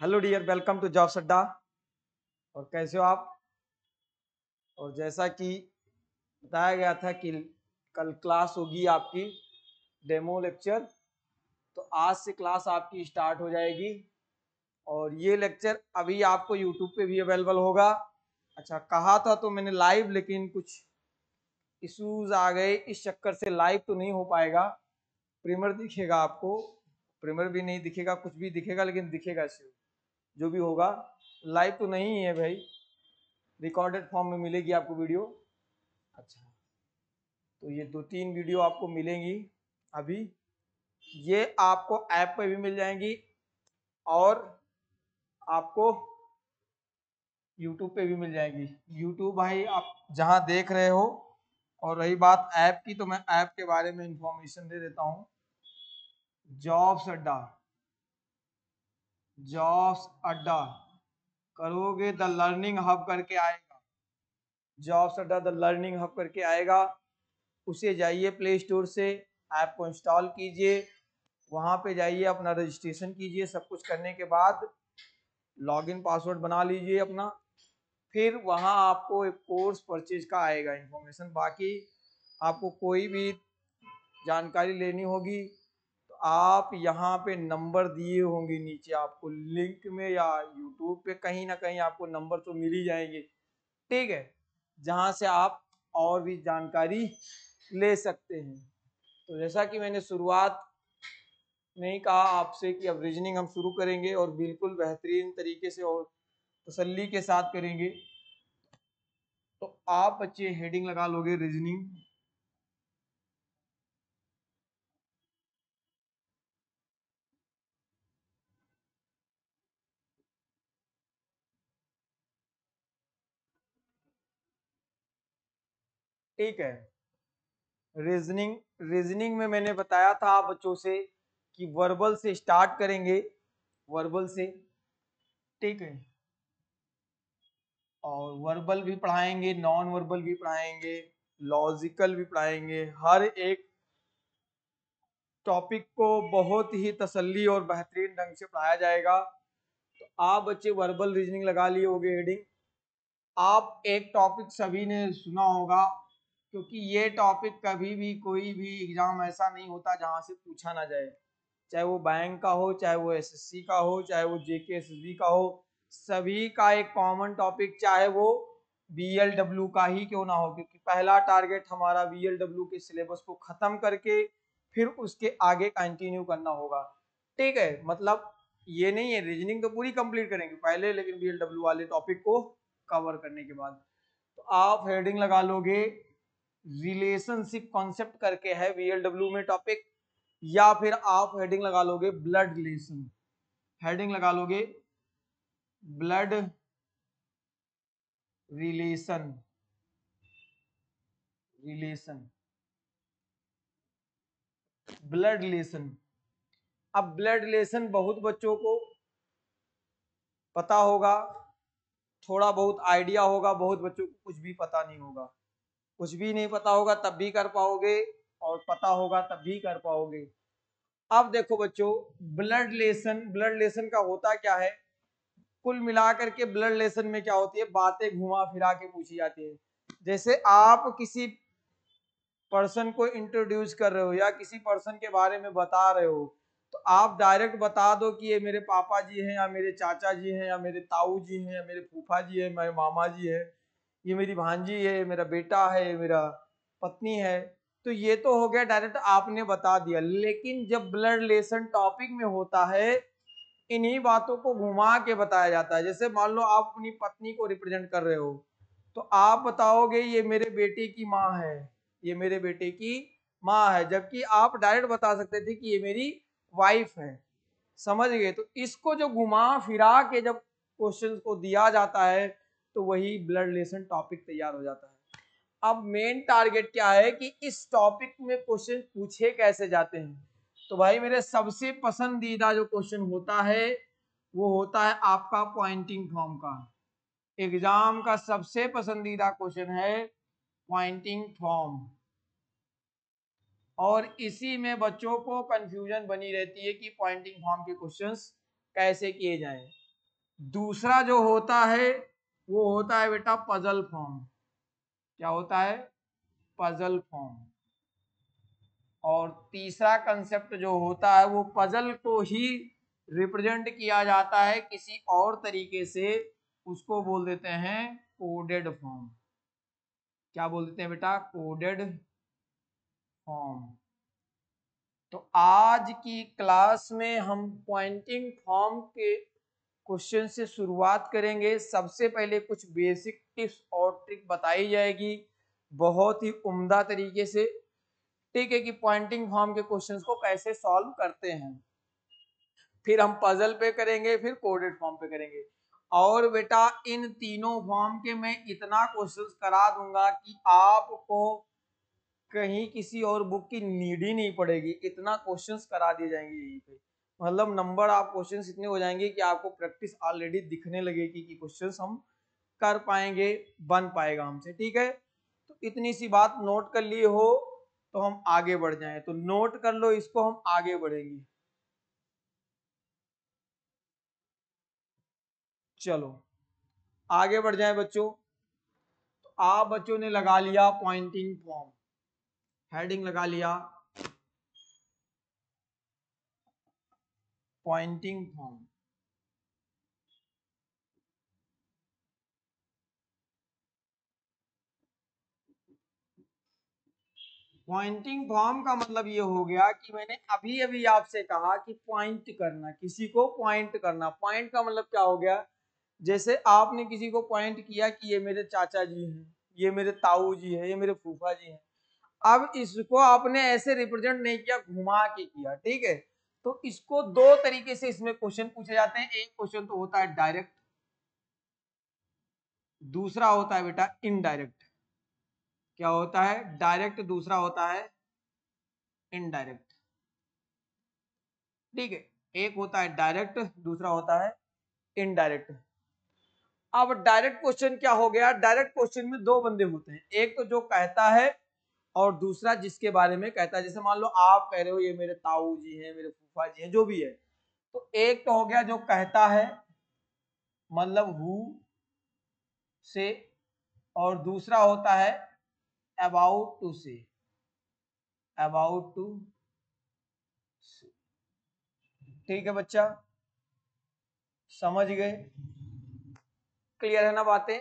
Hello dear, welcome to jobs Adda. और कैसे हो आप? और जैसा कि बताया गया था कि कल क्लास होगी आपकी डेमो लेक्चर, तो आज से क्लास आपकी स्टार्ट हो जाएगी। और ये लेक्चर अभी आपको यूट्यूब पे भी अवेलेबल होगा। अच्छा, कहा था तो मैंने लाइव, लेकिन कुछ इश्यूज आ गए, इस चक्कर से लाइव तो नहीं हो पाएगा। प्रीमियर दिखेगा आपको, प्रीमियर भी नहीं दिखेगा, कुछ भी दिखेगा लेकिन दिखेगा सिर्फ जो भी होगा। लाइव तो नहीं है भाई, रिकॉर्डेड फॉर्म में मिलेगी आपको वीडियो। अच्छा, तो ये 2-3 वीडियो आपको मिलेंगी अभी। ये आपको ऐप पे भी मिल जाएंगी और आपको यूट्यूब पे भी मिल जाएगी। यूट्यूब भाई आप जहां देख रहे हो। और रही बात ऐप की, तो मैं ऐप के बारे में इंफॉर्मेशन दे देता हूँ। जॉब्स अड्डा, जॉब्स अड्डा करोगे द लर्निंग हब करके आएगा। जॉब्स अड्डा द लर्निंग हब करके आएगा। उसे जाइए प्ले स्टोर से, ऐप को इंस्टॉल कीजिए, वहां पे जाइए, अपना रजिस्ट्रेशन कीजिए। सब कुछ करने के बाद लॉगिन पासवर्ड बना लीजिए अपना। फिर वहां आपको एक कोर्स परचेज का आएगा इंफॉर्मेशन। बाकी आपको कोई भी जानकारी लेनी होगी तो आप यहाँ पे नंबर दिए होंगे नीचे, आपको लिंक में या यूट्यूब पे कहीं ना कहीं आपको नंबर तो मिल ही जाएंगे, ठीक है, जहाँ से आप और भी जानकारी ले सकते हैं। तो जैसा कि मैंने शुरुआत में ही कहा आपसे कि अब रीजनिंग हम शुरू करेंगे और बिल्कुल बेहतरीन तरीके से और तसल्ली के साथ करेंगे। तो आप बच्चे हेडिंग लगा लोगे रीजनिंग। ठीक है, रीजनिंग, रीजनिंग में मैंने बताया था आप बच्चों से कि वर्बल से स्टार्ट करेंगे, वर्बल से, ठीक है। और वर्बल भी पढ़ाएंगे, नॉन वर्बल भी पढ़ाएंगे, लॉजिकल भी पढ़ाएंगे। हर एक टॉपिक को बहुत ही तसल्ली और बेहतरीन ढंग से पढ़ाया जाएगा। तो आप बच्चे वर्बल रीजनिंग लगा लिए होगे हेडिंग। आप एक टॉपिक सभी ने सुना होगा, क्योंकि ये टॉपिक कभी भी कोई भी एग्जाम ऐसा नहीं होता जहां से पूछा ना जाए। चाहे वो बैंक का हो, चाहे वो एसएससी का हो, चाहे वो जेके एसएसबी का हो, सभी का एक कॉमन टॉपिक, चाहे वो बीएलडब्ल्यू का ही क्यों ना हो, क्योंकि पहला टारगेट हमारा बीएलडब्ल्यू के सिलेबस को खत्म करके फिर उसके आगे कंटिन्यू करना होगा, ठीक है। मतलब ये नहीं है रीजनिंग तो पूरी कंप्लीट करेंगे पहले, लेकिन बीएलडब्ल्यू वाले टॉपिक को कवर करने के बाद। तो आप हेडिंग लगा लोगे रिलेशनशिप कॉन्सेप्ट करके है बीएलडब्ल्यू में टॉपिक, या फिर आप हेडिंग लगा लोगे ब्लड रिलेशन। हेडिंग लगा लोगे blood relation, relation, blood relation. अब ब्लड रिलेशन बहुत बच्चों को पता होगा, थोड़ा बहुत आइडिया होगा, बहुत बच्चों को कुछ भी पता नहीं होगा। कुछ भी नहीं पता होगा तब भी कर पाओगे, और पता होगा तब भी कर पाओगे। अब देखो बच्चों, ब्लड रिलेशन, ब्लड रिलेशन का होता क्या है? कुल मिलाकर के ब्लड रिलेशन में क्या होती है, बातें घुमा फिरा के पूछी जाती है। जैसे आप किसी पर्सन को इंट्रोड्यूस कर रहे हो या किसी पर्सन के बारे में बता रहे हो, तो आप डायरेक्ट बता दो कि ये मेरे पापा जी हैं, या मेरे चाचा जी हैं, या मेरे ताऊ जी हैं, या मेरे फूफा जी हैं, मेरे मामा जी हैं, ये मेरी भांजी है, मेरा बेटा है, मेरा पत्नी है। तो ये तो हो गया डायरेक्ट आपने बता दिया। लेकिन जब ब्लड रिलेशन टॉपिक में होता है, इन्हीं बातों को घुमा के बताया जाता है। जैसे मान लो आप अपनी पत्नी को रिप्रेजेंट कर रहे हो, तो आप बताओगे ये मेरे बेटे की माँ है, ये मेरे बेटे की माँ है, जबकि आप डायरेक्ट बता सकते थे कि ये मेरी वाइफ है। समझ गए? तो इसको जो घुमा फिरा के जब क्वेश्चन को दिया जाता है, तो वही ब्लड रिलेशन टॉपिक तैयार हो जाता है। अब मेन टारगेट क्या है कि इस टॉपिक में क्वेश्चन पूछे कैसे जाते हैं। तो भाई मेरे सबसे पसंदीदा जो क्वेश्चन होता है वो होता है आपका पॉइंटिंग फॉर्म का। एग्जाम का सबसे पसंदीदा क्वेश्चन है पॉइंटिंग फॉर्म। और इसी में बच्चों को कंफ्यूजन बनी रहती है कि पॉइंटिंग फॉर्म के क्वेश्चंस कैसे किए जाएं। दूसरा जो होता है वो होता है बेटा पजल फॉर्म। क्या होता है? Puzzle form. और तीसरा कंसेप्ट जो होता है वो पजल को ही रिप्रेजेंट किया जाता है किसी और तरीके से, उसको बोल देते हैं कोडेड फॉर्म। क्या बोल देते हैं बेटा? Coded form. तो आज की क्लास में हम पॉइंटिंग फॉर्म के क्वेश्चन से शुरुआत करेंगे। सबसे पहले कुछ बेसिक टिप्स और ट्रिक बताई जाएगी बहुत ही उम्दा तरीके से, ठीक है, कि पॉइंटिंग फॉर्म के क्वेश्चंस को कैसे सॉल्व करते हैं। फिर हम पजल पे करेंगे, फिर कोडेड फॉर्म पे करेंगे। और बेटा इन तीनों फॉर्म के मैं इतना क्वेश्चंस करा दूंगा कि आपको कहीं किसी और बुक की नीड ही नहीं पड़ेगी, इतना क्वेश्चंस करा दिए जाएंगे यहीं पे। मतलब नंबर आप क्वेश्चंस इतने हो जाएंगे कि आपको प्रैक्टिस ऑलरेडी दिखने लगेगी कि क्वेश्चंस हम कर पाएंगे, बन पाएगा हमसे, ठीक है। तो इतनी सी बात नोट कर लिए हो तो हम आगे बढ़ जाएं। तो नोट कर लो इसको, हम आगे बढ़ेंगे। चलो आगे बढ़ जाएं बच्चों। तो आप बच्चों ने लगा लिया पॉइंटिंग फॉर्म, हेडिंग लगा लिया पॉइंटिंग फॉर्म। पॉइंटिंग फॉर्म का मतलब ये हो गया कि मैंने अभी अभी आपसे कहा कि पॉइंट करना, किसी को पॉइंट करना। पॉइंट का मतलब क्या हो गया? जैसे आपने किसी को पॉइंट किया कि ये मेरे चाचा जी हैं, ये मेरे ताऊ जी हैं, ये मेरे फूफा जी हैं। अब इसको आपने ऐसे रिप्रेजेंट नहीं किया, घुमा के किया, ठीक है। तो इसको दो तरीके से इसमें क्वेश्चन पूछे जाते हैं। एक क्वेश्चन तो होता है डायरेक्ट, दूसरा होता है बेटा इनडायरेक्ट। क्या होता है? डायरेक्ट, दूसरा होता है इनडायरेक्ट, ठीक है। एक होता है डायरेक्ट, दूसरा होता है इनडायरेक्ट। अब डायरेक्ट क्वेश्चन क्या हो गया? डायरेक्ट क्वेश्चन में दो बंदे होते हैं, एक तो जो कहता है और दूसरा जिसके बारे में कहता है। जैसे मान लो आप कह रहे हो ये मेरे ताऊ जी हैं, मेरे फूफा जी हैं, जो भी है। तो एक तो हो गया जो कहता है, मतलब हु से, और दूसरा होता है अबाउट टू से, अबाउट टू से। ठीक है बच्चा, समझ गए? क्लियर है ना बातें?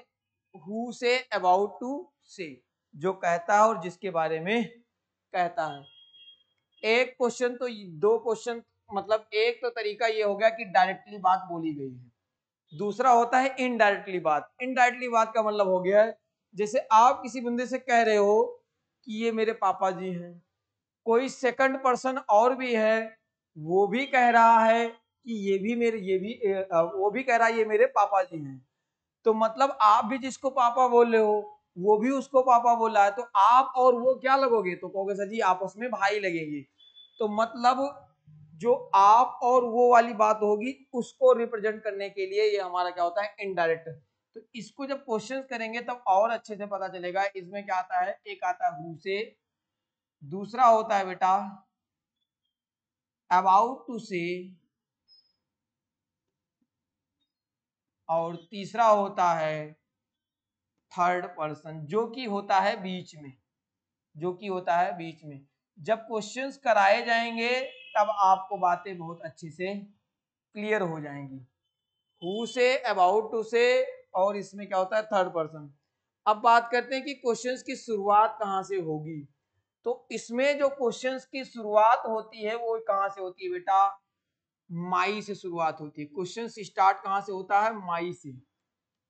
हु से, अबाउट टू से, जो कहता है और जिसके बारे में कहता है। एक क्वेश्चन तो, दो क्वेश्चन, मतलब एक तो तरीका ये हो गया कि डायरेक्टली बात बोली गई है। दूसरा होता है इनडायरेक्टली बात। इनडायरेक्टली बात का मतलब हो गया है जैसे आप किसी बंदे से कह रहे हो कि ये मेरे पापा जी हैं, कोई सेकंड पर्सन और भी है, वो भी कह रहा है कि ये भी मेरे, ये भी वो भी कह रहा है ये मेरे पापा जी हैं। तो मतलब आप भी जिसको पापा बोल रहे हो वो भी उसको पापा बोल रहा है, तो आप और वो क्या लगोगे? तो कहोगे सर जी आपस में भाई लगेंगे। तो मतलब जो आप और वो वाली बात होगी उसको रिप्रेजेंट करने के लिए ये हमारा क्या होता है? इनडायरेक्ट। तो इसको जब क्वेश्चंस करेंगे तब और अच्छे से पता चलेगा। इसमें क्या आता है? एक आता है हु से, दूसरा होता है बेटा अबाउट टू से, और तीसरा होता है थर्ड पर्सन, जो कि होता है बीच में, जो कि होता है बीच में। जब क्वेश्चंस कराए जाएंगे तब आपको बातें बहुत अच्छे से क्लियर हो जाएंगी। हु से, अबाउट टू से, और इसमें क्या होता है? Third person. अब बात करते हैं कि क्वेश्चंस की शुरुआत कहाँ से होगी। तो इसमें जो क्वेश्चंस की शुरुआत होती है वो कहाँ से होती है बेटा? माई से शुरुआत होती है। क्वेश्चन स्टार्ट कहाँ से होता है? माई से।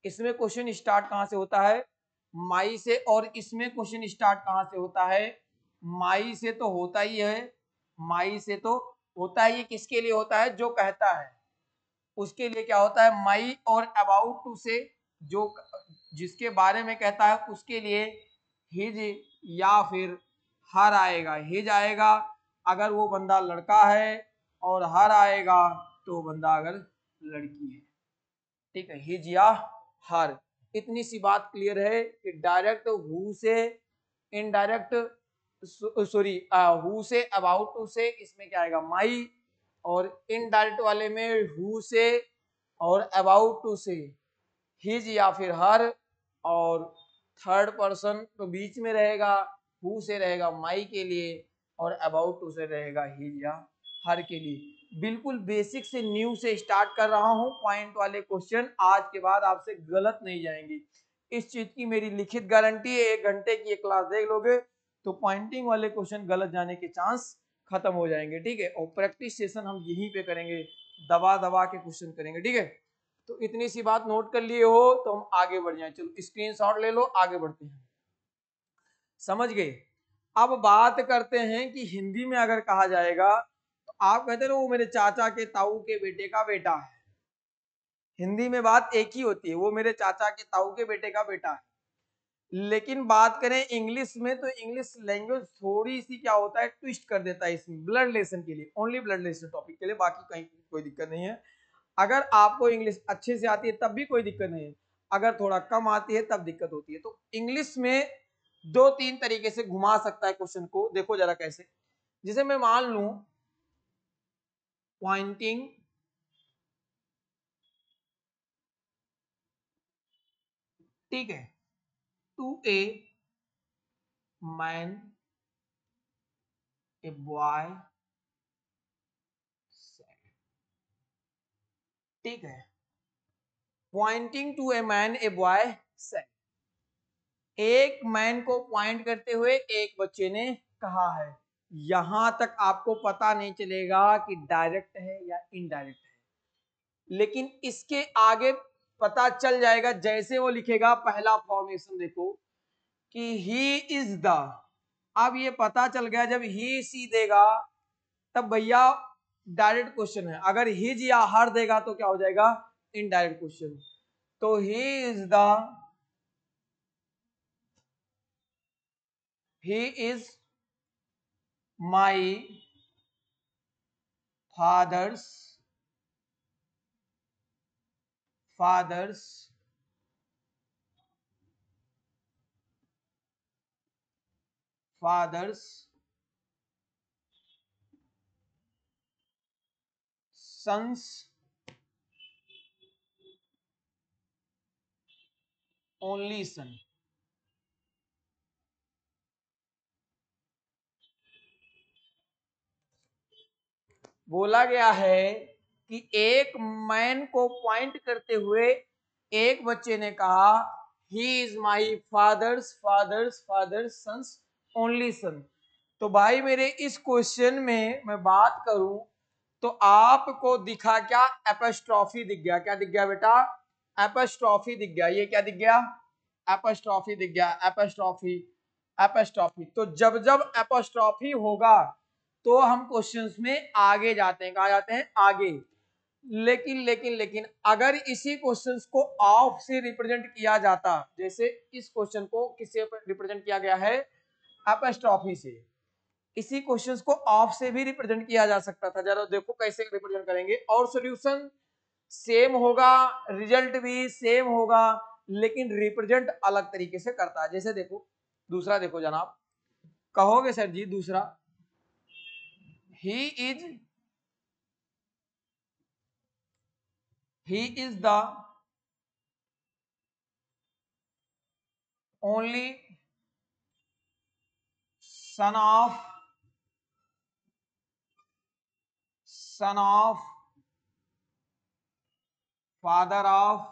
इसमें क्वेश्चन स्टार्ट कहाँ से होता है? माई से। और इसमें क्वेश्चन स्टार्ट कहाँ से होता है? माई से तो होता ही है, माई से तो होता है। ये किसके लिए होता है? जो कहता है उसके लिए क्या होता है? माई। और अबाउट टू से, जो जिसके बारे में कहता है उसके लिए हिज या फिर हर आएगा। हिज आएगा अगर वो बंदा लड़का है, और हर आएगा तो बंदा अगर लड़की है, ठीक है, हिज या हर। इतनी सी बात क्लियर है कि डायरेक्ट हु से, इनडायरेक्ट सॉरी हु से, अबाउट टू से, इसमें क्या आएगा? माई। और इनडायरेक्ट वाले में हु से और अबाउट टू से हिज या फिर हर, और थर्ड पर्सन तो बीच में रहेगा, हु से रहेगा माई के लिए, और अबाउट टू से रहेगा हिज या हर के लिए। बिल्कुल बेसिक से न्यू से स्टार्ट कर रहा हूं, पॉइंट वाले क्वेश्चन आज के बाद आपसे गलत नहीं जाएंगे, इस चीज की मेरी लिखित गारंटी है। 1 घंटे की एक क्लास देख लोगे तो पॉइंटिंग वाले क्वेश्चन गलत जाने के चांस खत्म हो जाएंगे, ठीक है। और प्रैक्टिस सेशन हम यहीं पे करेंगे, दबा दबा के क्वेश्चन करेंगे, ठीक है। तो इतनी सी बात नोट कर लिए हो तो हम आगे बढ़ जाएं। चलो स्क्रीनशॉट ले लो, आगे बढ़ते हैं। समझ गए। अब बात करते हैं कि हिंदी में अगर कहा जाएगा तो आप कहते हो वो मेरे चाचा के ताऊ के बेटे का बेटा है। हिंदी में बात एक ही होती है, वो मेरे चाचा के ताऊ के बेटे का बेटा है। लेकिन बात करें इंग्लिश में तो इंग्लिश लैंग्वेज थोड़ी सी क्या होता है, ट्विस्ट कर देता है इसमें, ब्लड रिलेशन के लिए, ओनली ब्लड रिलेशन टॉपिक के लिए, बाकी कहीं कोई दिक्कत नहीं है। अगर आपको इंग्लिश अच्छे से आती है तब भी कोई दिक्कत नहीं है, अगर थोड़ा कम आती है तब दिक्कत होती है। तो इंग्लिश में 2-3 तरीके से घुमा सकता है क्वेश्चन को, देखो जरा कैसे। जिसे मैं मान लूं पॉइंटिंग ठीक है to a man a boy, ठीक है, pointing to a man a boy said, एक मैन को पॉइंट करते हुए एक बच्चे ने कहा है। यहां तक आपको पता नहीं चलेगा कि डायरेक्ट है या इनडायरेक्ट है, लेकिन इसके आगे पता चल जाएगा जैसे वो लिखेगा। पहला फॉर्मेशन देखो कि ही इज द, अब ये पता चल गया जब ही सी देगा तब भैया डायरेक्ट क्वेश्चन है, अगर हिज या हर देगा तो क्या हो जाएगा, इनडायरेक्ट क्वेश्चन। तो he is the, he is my father's father's father's son's only son. बोला गया है कि एक मैन को पॉइंट करते हुए एक बच्चे ने कहा he is my father's father's father's son's only son. तो भाई मेरे इस क्वेश्चन में मैं बात करूं तो आपको दिखा क्या, एपोस्ट्रॉफी दिख गया। क्या दिख गया बेटा, एपोस्ट्रॉफी दिख गया। ये क्या दिख गया, एपोस्ट्रॉफी दिख गया, एपोस्ट्रॉफी एपोस्ट्रॉफी। तो जब जब एपोस्ट्रॉफी होगा तो हम क्वेश्चंस में आगे जाते हैं, कहा जाते हैं आगे। लेकिन अगर इसी क्वेश्चंस को ऑफ से रिप्रेजेंट किया जाता, जैसे इस क्वेश्चन को किससे रिप्रेजेंट किया गया है, एपोस्ट्रॉफी से, इसी क्वेश्चंस को ऑफ से भी रिप्रेजेंट किया जा सकता था। जरा देखो कैसे रिप्रेजेंट करेंगे, और सॉल्यूशन सेम होगा, रिजल्ट भी सेम होगा, लेकिन रिप्रेजेंट अलग तरीके से करता है। जैसे देखो दूसरा, देखो जनाब, कहोगे सर जी दूसरा, he is the only son of father of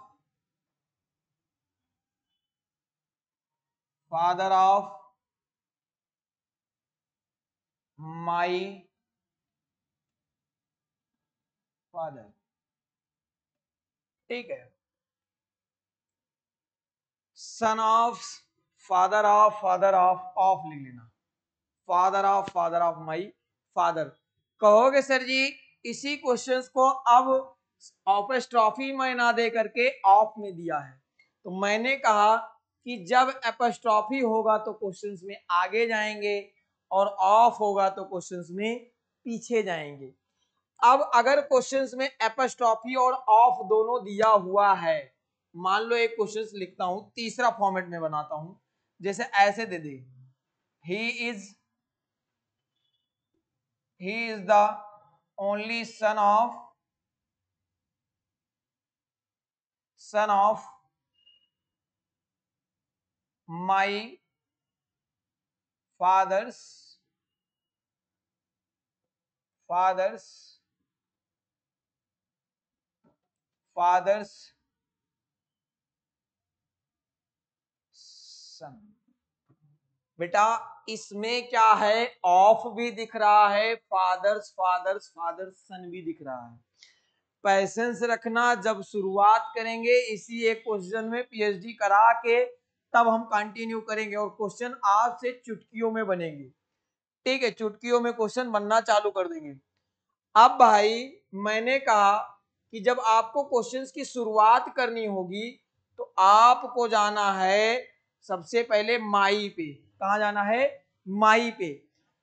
my father, ठीक है। सन ऑफ फादर ऑफ लिख लेना, फादर ऑफ माई फादर। कहोगे सर जी इसी क्वेश्चंस को अब एपोस्ट्रॉफी में ना दे करके ऑफ में दिया है, तो मैंने कहा कि जब एपोस्ट्रॉफी होगा तो क्वेश्चंस में आगे जाएंगे और ऑफ होगा तो क्वेश्चंस में पीछे जाएंगे। अब अगर क्वेश्चंस में एपोस्ट्रॉफी और ऑफ दोनों दिया हुआ है, मान लो एक क्वेश्चंस लिखता हूं, तीसरा फॉर्मेट में बनाता हूं, जैसे ऐसे दे दे, he is the only son of son of my father's son. बेटा इसमें क्या है, ऑफ भी दिख रहा है, फादर्स सन भी दिख रहा है। पैसेंस रखना, जब शुरुआत करेंगे इसी एक क्वेश्चन में पीएचडी करा के तब हम कंटिन्यू करेंगे, और क्वेश्चन आज से चुटकियों में बनेंगे। ठीक है, चुटकियों में क्वेश्चन बनना चालू कर देंगे। अब भाई मैंने कहा कि जब आपको क्वेश्चंस की शुरुआत करनी होगी तो आपको जाना है सबसे पहले माई पे। कहा जाना है? माई पे।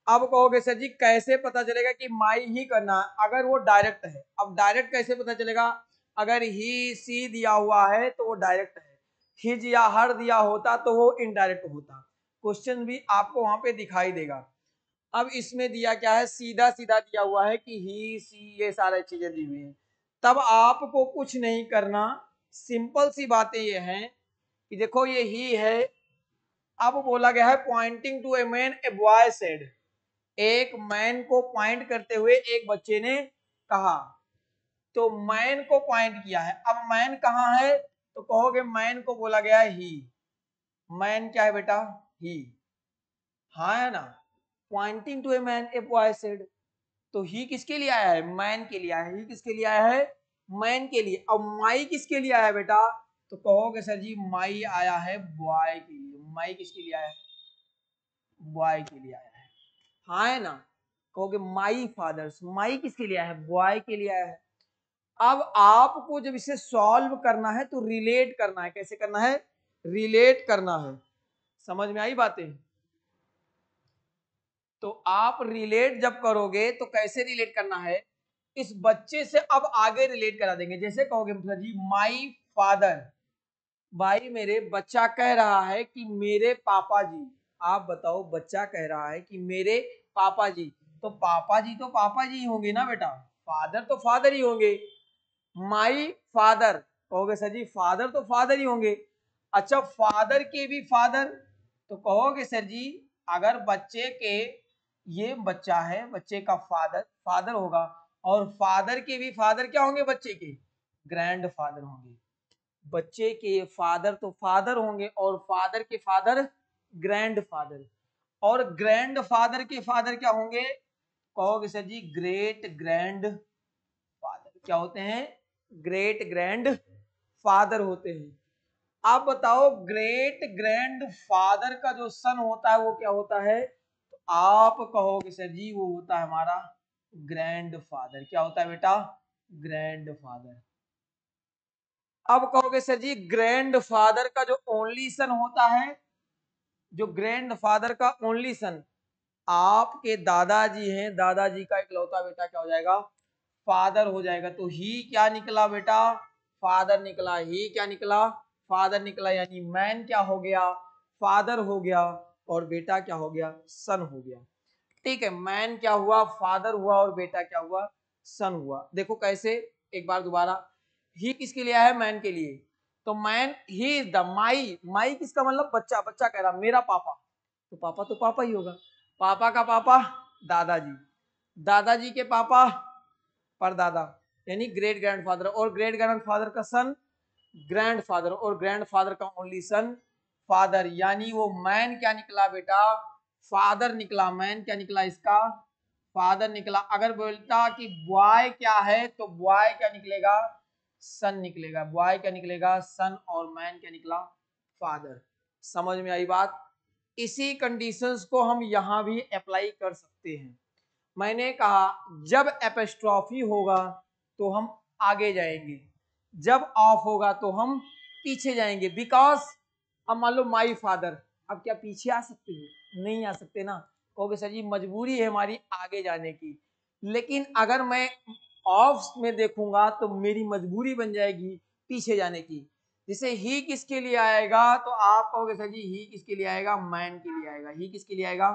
अब कहोगे सर जी कैसे पता चलेगा कि माई ही करना है? अगर वो डायरेक्ट है। अब डायरेक्ट कैसे पता चलेगा? अगर ही सी दिया हुआ है तो वो डायरेक्ट है, हिज या हर दिया होता तो वो इनडायरेक्ट होता। क्वेश्चन भी आपको वहां पे दिखाई देगा। अब इसमें दिया क्या है, सीधा सीधा दिया हुआ है कि ही सी, ये सारी चीजें दी हुई हैं। तब आपको कुछ नहीं करना, सिंपल सी बातें ये हैं कि देखो ये ही है। अब बोला गया है pointing to a man a boy said, एक मैन को पॉइंट करते हुए एक बच्चे ने कहा। तो मैन को पॉइंट किया है। अब मैन कहाँ है? तो कहोगे मैन को बोला गया है ही। मैन क्या है बेटा? ही। हाँ है ना? Pointing to a man a boy said, तो ही किसके लिए आया है? मैन के लिए आया है। ही किसके लिए आया है? मैन के लिए। अब माई किसके लिए आया है बेटा? तो कहोगे सर जी माई आया है बॉय के लिए। माई किसके लिए आया है? बॉय के लिए आया है। हाँ है ना? कहोगे माई फादर्स, माई किसके लिए आया है? बॉय के लिए आया है। अब आपको जब इसे सॉल्व करना है तो रिलेट करना है। कैसे करना है? रिलेट करना है। समझ में आई बातें? तो आप रिलेट जब करोगे तो कैसे रिलेट करना है, इस बच्चे से अब आगे रिलेट करा देंगे। जैसे कहोगे जी माई फादर, भाई मेरे बच्चा कह रहा है कि मेरे पापा जी। आप बताओ, बच्चा कह रहा है कि मेरे पापा जी, तो पापा जी तो पापा जी होंगे ना बेटा, फादर तो फादर ही होंगे। माई फादर, कहोगे सर जी फादर तो फादर ही होंगे। अच्छा फादर के भी फादर, तो कहोगे सर जी अगर बच्चे के, ये बच्चा है, बच्चे का फादर फादर होगा, और फादर के भी फादर क्या होंगे? बच्चे के ग्रैंड फादर होंगे। बच्चे के फादर तो फादर होंगे और फादर के फादर ग्रैंड फादर, और ग्रैंड फादर के फादर क्या होंगे? कहोगे sir ji great grand father. क्या होते हैं? ग्रेट ग्रैंड फादर होते हैं। आप बताओ ग्रेट ग्रैंड फादर का जो सन होता है वो क्या होता है? तो आप कहोगे सर जी वो होता है हमारा ग्रैंड फादर। क्या होता है बेटा? Grand father. अब कहोगे सर जी ग्रैंड फादर का जो ओनली सन होता है, जो ग्रैंड फादर का ओनली सन आपके दादाजी हैं, दादाजी का इकलौता बेटा क्या हो जाएगा? फादर हो जाएगा। तो ही क्या निकला बेटा? फादर निकला। ही क्या निकला? फादर निकला। यानी मैन क्या हो गया? फादर हो गया, और बेटा क्या हो गया? सन हो गया। ठीक है, मैन क्या हुआ? फादर हुआ, और बेटा क्या हुआ? सन हुआ। देखो कैसे, एक बार दोबारा। ही किसके लिए है? मैन के लिए। तो man he is the my. My किसका मतलब? बच्चा। बच्चा कह रहा मेरा पापा, तो पापा ही होगा। पापा का पापा दादाजी, दादाजी के पापा परदादा, यानी ग्रेट ग्रैंडफादर, और ग्रेट ग्रैंडफादर का सन ग्रैंडफादर, और ग्रैंडफादर का ओनली सन फादर। यानी वो मैन क्या निकला बेटा? फादर निकला। मैन क्या निकला इसका? फादर निकला। अगर बोलता कि बॉय क्या है तो बॉय क्या निकलेगा? सन निकलेगा। बॉय क्या निकलेगा? सन। और मैन क्या निकला? फादर। समझ में आई बात? इसी कंडीशंस को हम यहां भी अप्लाई कर सकते हैं। मैंने कहा जब एपोस्ट्रोफी होगा तो हम आगे जाएंगे, जब ऑफ होगा तो हम पीछे जाएंगे। बिकॉज अब मान लो माई फादर, अब क्या पीछे आ सकते हैं? नहीं आ सकते ना। कहोगे सर जी मजबूरी है हमारी आगे जाने की। लेकिन अगर मैं ऑफ में देखूंगा तो मेरी मजबूरी बन जाएगी पीछे जाने की। जैसे ही किसके लिए आएगा? तो आप कहोगे सर जी ही किसके लिए आएगा? मैन के लिए आएगा। ही किसके लिए आएगा?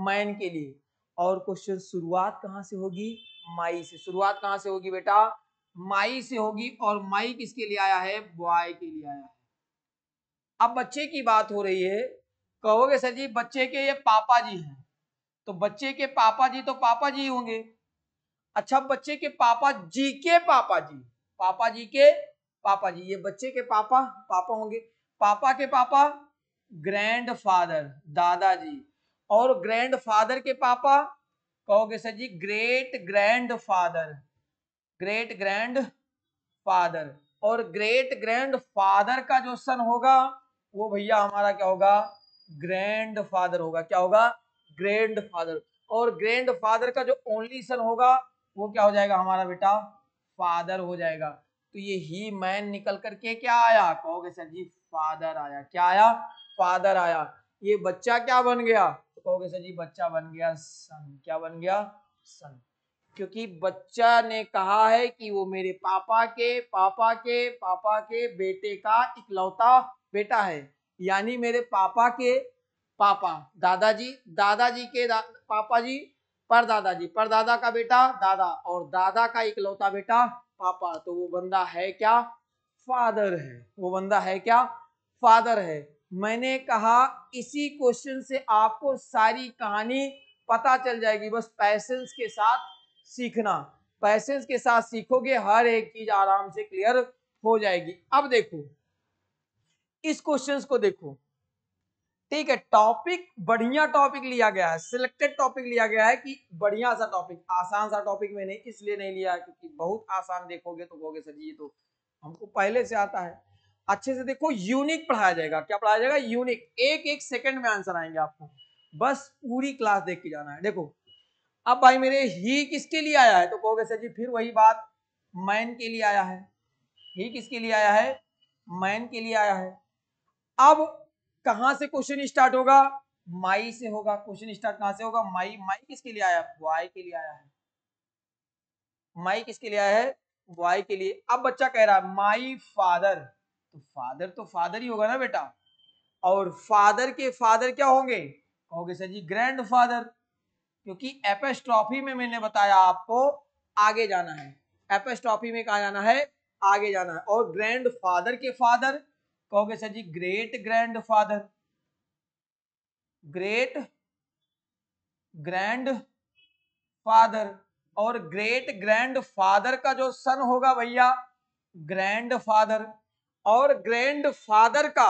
मैन के लिए। और क्वेश्चन शुरुआत कहां से होगी? माई से। शुरुआत कहां से होगी बेटा? माई से होगी, और माई किसके लिए आया है, बॉय के लिए आया है। अब बच्चे की बात हो रही है, कहोगे सर जी बच्चे के ये पापा जी हैं, तो बच्चे के पापा जी तो पापा जी होंगे। अच्छा, बच्चे के पापा जी के पापा जी, पापा जी के पापा जी, ये बच्चे के पापा पापा होंगे। पापा के पापा ग्रैंड फादर, दादाजी, और ग्रैंड फादर के पापा कहोगे sir ji great grandfather, great grandfather, और ग्रेट ग्रैंड फादर का जो सन होगा वो भैया हमारा क्या होगा, ग्रैंड फादर होगा। क्या होगा, ग्रैंड फादर। और ग्रैंड फादर का जो ओनली सन होगा वो क्या हो जाएगा हमारा बेटा, फादर हो जाएगा। तो ये ही मैन निकल करके क्या आया, कहोगे सर जी फादर आया। क्या आया, फादर आया। ये बच्चा क्या बन गया, तो कहोगे सर जी बच्चा बन गया सन। क्या बन गया, सन। क्योंकि बच्चा ने कहा है कि वो मेरे पापा के पापा के पापा के बेटे का इकलौता बेटा है, यानी मेरे पापा के पापा दादाजी, दादाजी के पापा जी, परदादाजी, परदादा का बेटा दादा, और दादा का इकलौता बेटा पापा। तो वो बंदा है क्या, फादर है। वो बंदा है क्या, फादर है। मैंने कहा इसी क्वेश्चन से आपको सारी कहानी पता चल जाएगी, बस पैसेंस के साथ सीखना। पैसेंस के साथ सीखोगे हर एक चीज आराम से क्लियर हो जाएगी। अब देखो इस क्वेश्चंस को देखो, ठीक है, टॉपिक बढ़िया टॉपिक लिया गया है, सिलेक्टेड टॉपिक लिया गया है कि बढ़िया सा टॉपिक, आसान सा टॉपिक मैंने इसलिए नहीं लिया क्योंकि बहुत आसान देखोगे तो कहोगे सर जी ये तो हमको पहले से आता है। अच्छे से देखो, यूनिक पढ़ाया जाएगा। क्या पढ़ाया जाएगा, यूनिक। एक एक सेकंड में आंसर आएंगे आपको, बस पूरी क्लास देख के जाना है। देखो अब भाई मेरे ही किसके लिए आया है, तो कहोगे सर जी फिर वही बात, मैन के लिए आया है। ही किसके लिए आया है, मैन के लिए आया है। अब कहां से क्वेश्चन स्टार्ट होगा, माई से होगा। क्वेश्चन स्टार्ट कहां से होगा, माई। माई किसके लिए आया, बॉय के लिए आया है। माई किसके लिए आया है, बॉय के लिए। अब बच्चा कह रहा है माई फादर, तो फादर ही होगा ना बेटा। और फादर के फादर क्या होंगे, कहोगे सर जी ग्रैंड फादर, क्योंकि एपोस्ट्रोफी में मैंने बताया आपको आगे जाना है। एपोस्ट्रोफी में कहा जाना है, आगे जाना है। और ग्रैंड फादर के फादर कहोगे sir ji great grandfather, great grandfather. और ग्रेट ग्रैंड फादर का जो सन होगा भैया, ग्रैंड फादर। और ग्रैंड फादर का,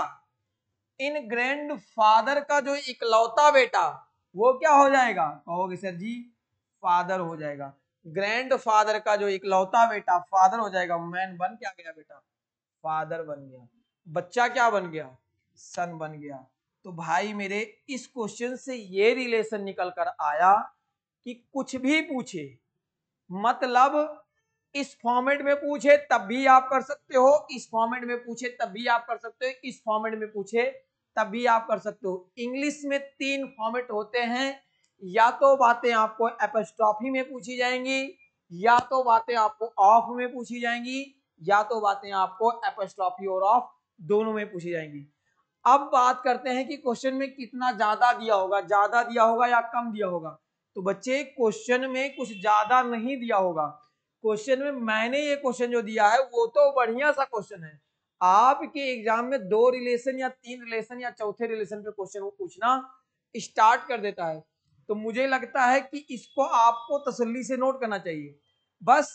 इन ग्रैंड फादर का जो इकलौता बेटा वो क्या हो जाएगा, कहोगे सर जी फादर हो जाएगा। ग्रैंड फादर का जो इकलौता बेटा फादर हो जाएगा। मैन बन क्या गया बेटा, फादर बन गया। बच्चा क्या बन गया, सन बन गया। तो भाई मेरे इस क्वेश्चन से ये रिलेशन निकल कर आया कि कुछ भी पूछे, मतलब इस फॉर्मेट में पूछे तब भी आप कर सकते हो, इस फॉर्मेट में पूछे तब भी आप कर सकते हो, इस फॉर्मेट में पूछे तब भी आप कर सकते हो। इंग्लिश में 3 फॉर्मेट होते हैं, या तो बातें आपको एपोस्ट्रोफी में पूछी जाएंगी, या तो बातें आपको ऑफ में पूछी जाएंगी, या तो बातें आपको एपोस्ट्रोफी और ऑफ दोनों में पूछी जाएंगी। अब बात करते हैं कि क्वेश्चन में कितना ज्यादा दिया होगा, ज्यादा दिया होगा या कम दिया होगा। तो बच्चे क्वेश्चन में कुछ ज्यादा नहीं दिया होगा। क्वेश्चन में मैंने ये क्वेश्चन जो दिया है वो तो बढ़िया सा क्वेश्चन है। आपके एग्जाम में 2 रिलेशन या 3 रिलेशन या चौथे रिलेशन पे क्वेश्चन वो पूछना स्टार्ट कर देता है। तो मुझे लगता है कि इसको आपको तसल्ली से नोट करना चाहिए। बस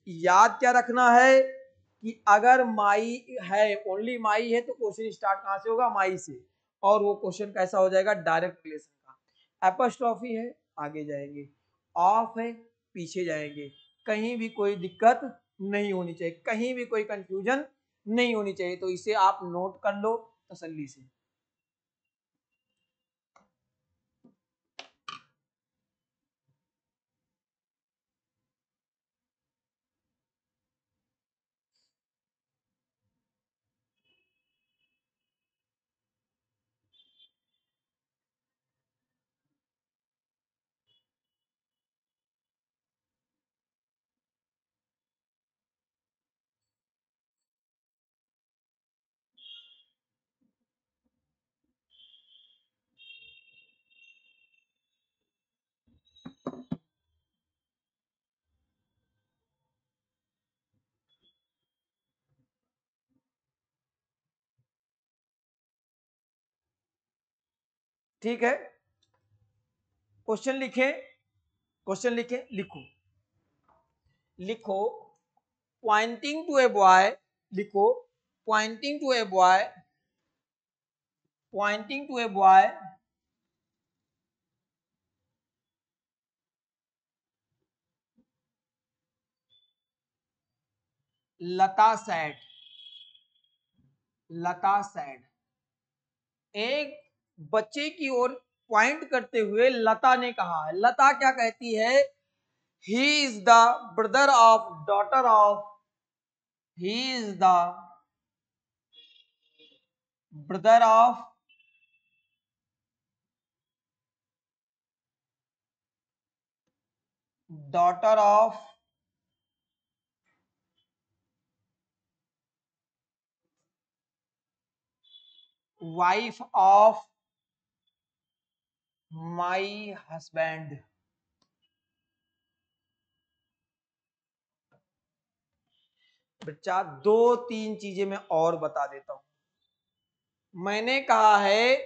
याद क्या रखना है कि अगर माई है, ओनली माई है, तो क्वेश्चन स्टार्ट कहां से होगा, माई से। और वो क्वेश्चन कैसा हो जाएगा, डायरेक्ट रिलेशन का। एपोस्ट्रोफी है, आगे जाएंगे। ऑफ है, पीछे जाएंगे। कहीं भी कोई दिक्कत नहीं होनी चाहिए, कहीं भी कोई कंफ्यूजन नहीं होनी चाहिए। तो इसे आप नोट कर लो तसल्ली से। ठीक है, क्वेश्चन लिखे, क्वेश्चन लिखे, लिखो, लिखो पॉइंटिंग टू ए बॉय, लिखो pointing to a boy, pointing to a boy Lata said, Lata said, एक बच्चे की ओर पॉइंट करते हुए लता ने कहा, लता क्या कहती है, he is the brother of daughter of, he is the brother of daughter of wife of my husband. बच्चा दो तीन चीजें मैं और बता देता हूं। मैंने कहा है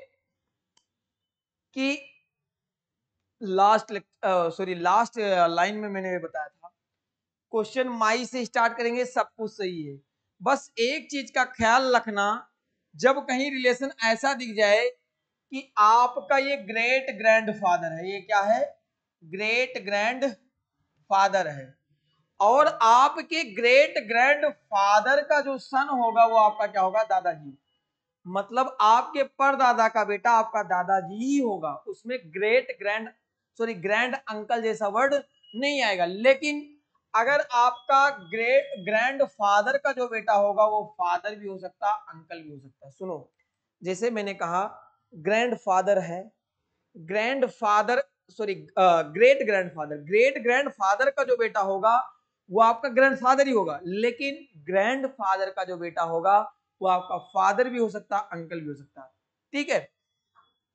कि लास्ट लास्ट लाइन में मैंने बताया था, क्वेश्चन माई से स्टार्ट करेंगे, सब कुछ सही है, बस एक चीज का ख्याल रखना, जब कहीं रिलेशन ऐसा दिख जाए कि आपका ये ग्रेट ग्रैंड फादर है, ये क्या है, ग्रेट ग्रैंड फादर है, और आपके ग्रेट ग्रैंड फादर का जो सन होगा वो आपका क्या होगा, दादाजी, मतलब आपके परदादा का बेटा आपका दादाजी ही होगा, उसमें ग्रैंड अंकल जैसा वर्ड नहीं आएगा। लेकिन अगर आपका ग्रेट ग्रैंड फादर का जो बेटा होगा वो फादर भी हो सकता, अंकल भी हो सकता। सुनो, जैसे मैंने कहा ग्रैंड फादर है, grand father great grandfather का जो बेटा होगा वो आपका ग्रैंड फादर ही होगा, लेकिन ग्रैंड फादर का जो बेटा होगा वो आपका फादर भी हो सकता, अंकल भी हो सकता। ठीक है,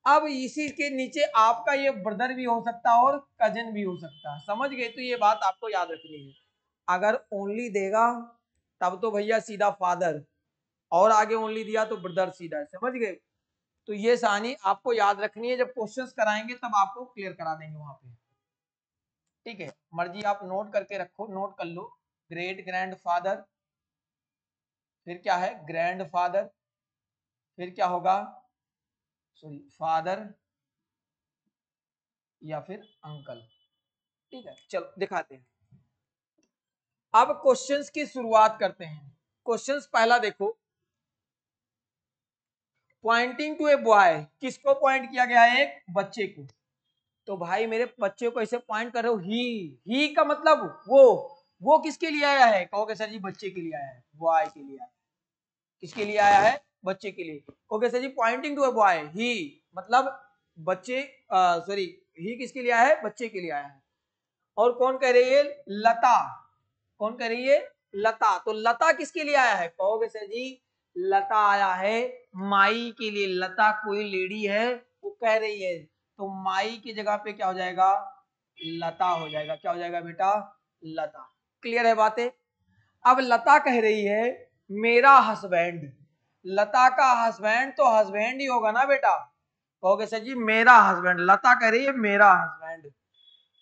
अब इसी के नीचे आपका ये ब्रदर भी हो सकता और कजन भी हो सकता। समझ गए? तो ये बात आपको याद रखनी है। अगर ओनली देगा तब तो भैया सीधा फादर, और आगे ओनली दिया तो ब्रदर सीधा। समझ गए? तो ये सानी आपको याद रखनी है, जब क्वेश्चंस कराएंगे तब आपको क्लियर करा देंगे वहां पे। ठीक है, मर्जी आप नोट करके रखो, नोट कर लो। ग्रेट ग्रैंड फादर, फिर क्या है, ग्रैंड फादर, फिर क्या होगा, फादर या फिर अंकल। ठीक है, चलो दिखाते हैं। अब क्वेश्चंस की शुरुआत करते हैं। क्वेश्चंस पहला देखो, पॉइंटिंग टू ए बॉय, किसको पॉइंट किया गया है, एक बच्चे को। तो भाई मेरे बच्चे को ऐसे पॉइंट कर रहे हो, ही का मतलब वो किसके लिए आया है, कहोगे सर जी बच्चे के लिए आया है, बॉय के लिए आया है। किसके लिए आया है, बच्चे के लिए। Okay sir ji, pointing to a boy, he मतलब बच्चे, ही किसके लिए आया है, बच्चे के लिए आया है। और कौन कह रही है, लता, कौन कह रही है, लता। तो लता किसके लिए आया है, कहोगे सर जी लता आया है माई के लिए। लता कोई लेडी है, वो कह रही है, तो माई की जगह पे क्या हो जाएगा, लता हो जाएगा। क्या हो जाएगा बेटा, लता। क्लियर है बातें? अब लता कह रही है मेरा हस्बैंड, लता का हस्बैंड तो हस्बैंड ही होगा ना बेटा। कहोगे सर जी मेरा हस्बैंड, लता कह रही है मेरा हस्बैंड,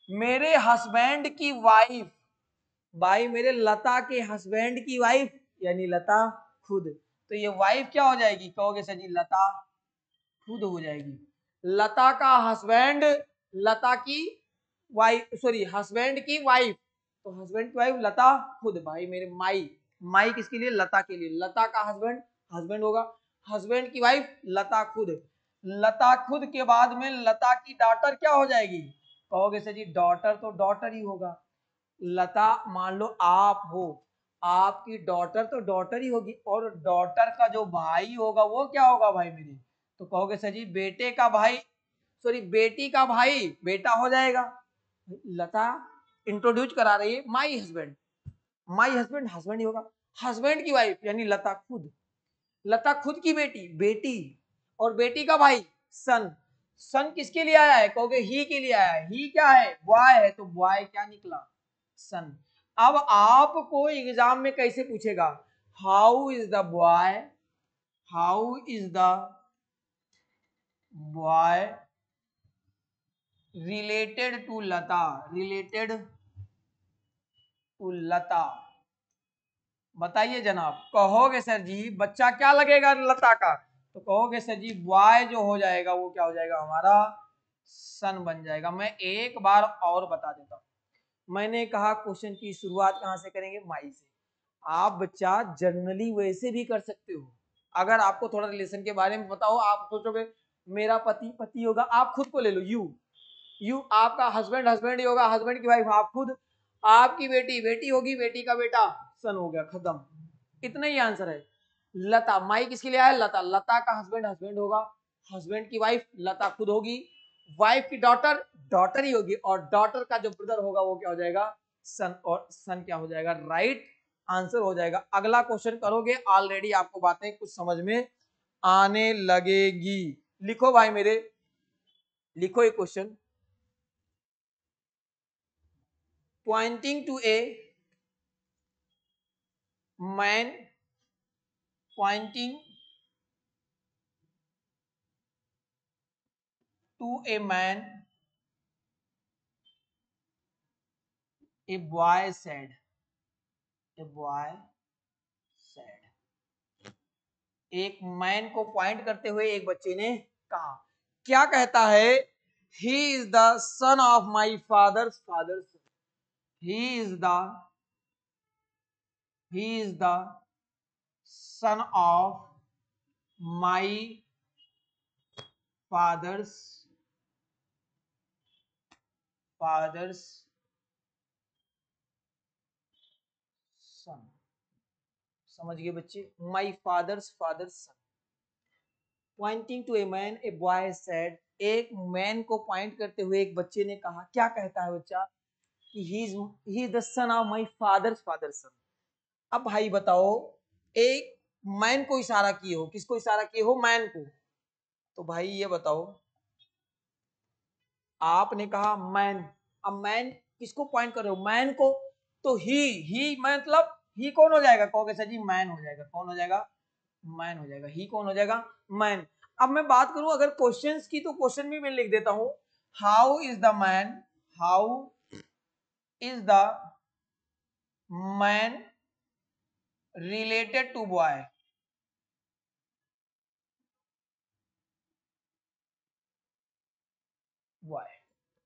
मेरे हस्बैंड की वाइफ, भाई मेरे लता के हस्बैंड की वाइफ यानी लता खुद। तो ये वाइफ क्या हो जाएगी, कहोगे सर जी लता खुद हो जाएगी। लता का हस्बैंड, लता की वाइफ, हस्बैंड की वाइफ, तो हस्बैंड की वाइफ लता खुद, भाई मेरे माई, माई किसके लिए, लता के लिए। लता का हस्बैंड, हस्बैंड होगा, हस्बैंड की वाइफ लता खुद। लता खुद के बाद में लता की डॉटर क्या हो जाएगी, कहोगे सर जी डॉटर तो डॉटर ही होगा। लता मान लो आप हो, आपकी डॉटर तो डॉटर ही होगी, और डॉटर का जो भाई होगा वो क्या होगा भाई मेरी, तो कहोगे सर जी बेटे का भाई, बेटी का भाई बेटा हो जाएगा। लता इंट्रोड्यूस करा रही है my husband, my husband husband ही होगा, हस्बैंड की वाइफ यानी लता खुद, लता खुद की बेटी बेटी, और बेटी का भाई सन। सन किसके लिए आया है, कहोगे ही के लिए आया है। ही क्या है, बॉय है, तो बॉय क्या निकला, सन। अब आपको एग्जाम में कैसे पूछेगा, how is the boy, how is the boy related to Lata, related to Lata. बताइए जनाब, कहोगे सर जी बच्चा क्या लगेगा लता का, तो कहोगे सर जी बॉय जो हो जाएगा वो क्या हो जाएगा हमारा सन बन जाएगा। मैं एक बार और बता देता हूं, मैंने कहा क्वेश्चन की शुरुआत कहां से करेंगे, माई से। आप बच्चा जनरली वैसे भी कर सकते हो, अगर आपको थोड़ा रिलेशन के बारे में पता हो, आप सोचोगे मेरा पति पति होगा, आप खुद को ले लो, यू आपका हस्बैंड हस्बैंड ही होगा, हस्बैंड की वाइफ आप खुद, आपकी बेटी बेटी होगी, बेटी का बेटा सन हो गया, खत्म। इतना ही आंसर है। लता माई किसके लिए आया, लता, लता का हस्बैंड हस्बैंड होगा, हस्बैंड की वाइफ लता खुद होगी, वाइफ की डॉटर डॉटर ही होगी, और डॉटर का जो ब्रदर होगा वो क्या हो जाएगा सन, और सन क्या हो जाएगा राइट आंसर हो जाएगा। अगला क्वेश्चन करोगे, ऑलरेडी आपको बातें कुछ समझ में आने लगेगी। लिखो भाई मेरे, लिखो एक question, pointing to a man, pointing to a man, a boy said, a boy said. एक मैन को पॉइंट करते हुए एक बच्चे ने कहा, क्या कहता है, he is the son of my father's father's, he is the, he is the son of my father's father's son. समझ गए बच्चे, my father's father's son. Pointing to a man a boy said, एक man को point करते हुए एक बच्चे ने कहा, क्या कहता है बच्चा कि he is the son of my father's father's son. अब भाई बताओ, एक मैन को इशारा किए हो, किसको इशारा किए हो, मैन को, तो भाई ये बताओ, आपने कहा मैन, अब मैन किसको पॉइंट कर रहे हो, मैन को, तो ही मतलब ही कौन हो जाएगा, कहोगे सर जी मैन हो जाएगा, कौन हो जाएगा मैन हो जाएगा, ही कौन हो जाएगा मैन। अब मैं बात करूं अगर क्वेश्चंस की, तो क्वेश्चन भी मैं लिख देता हूं, how is the man, how is the man related to boy, boy.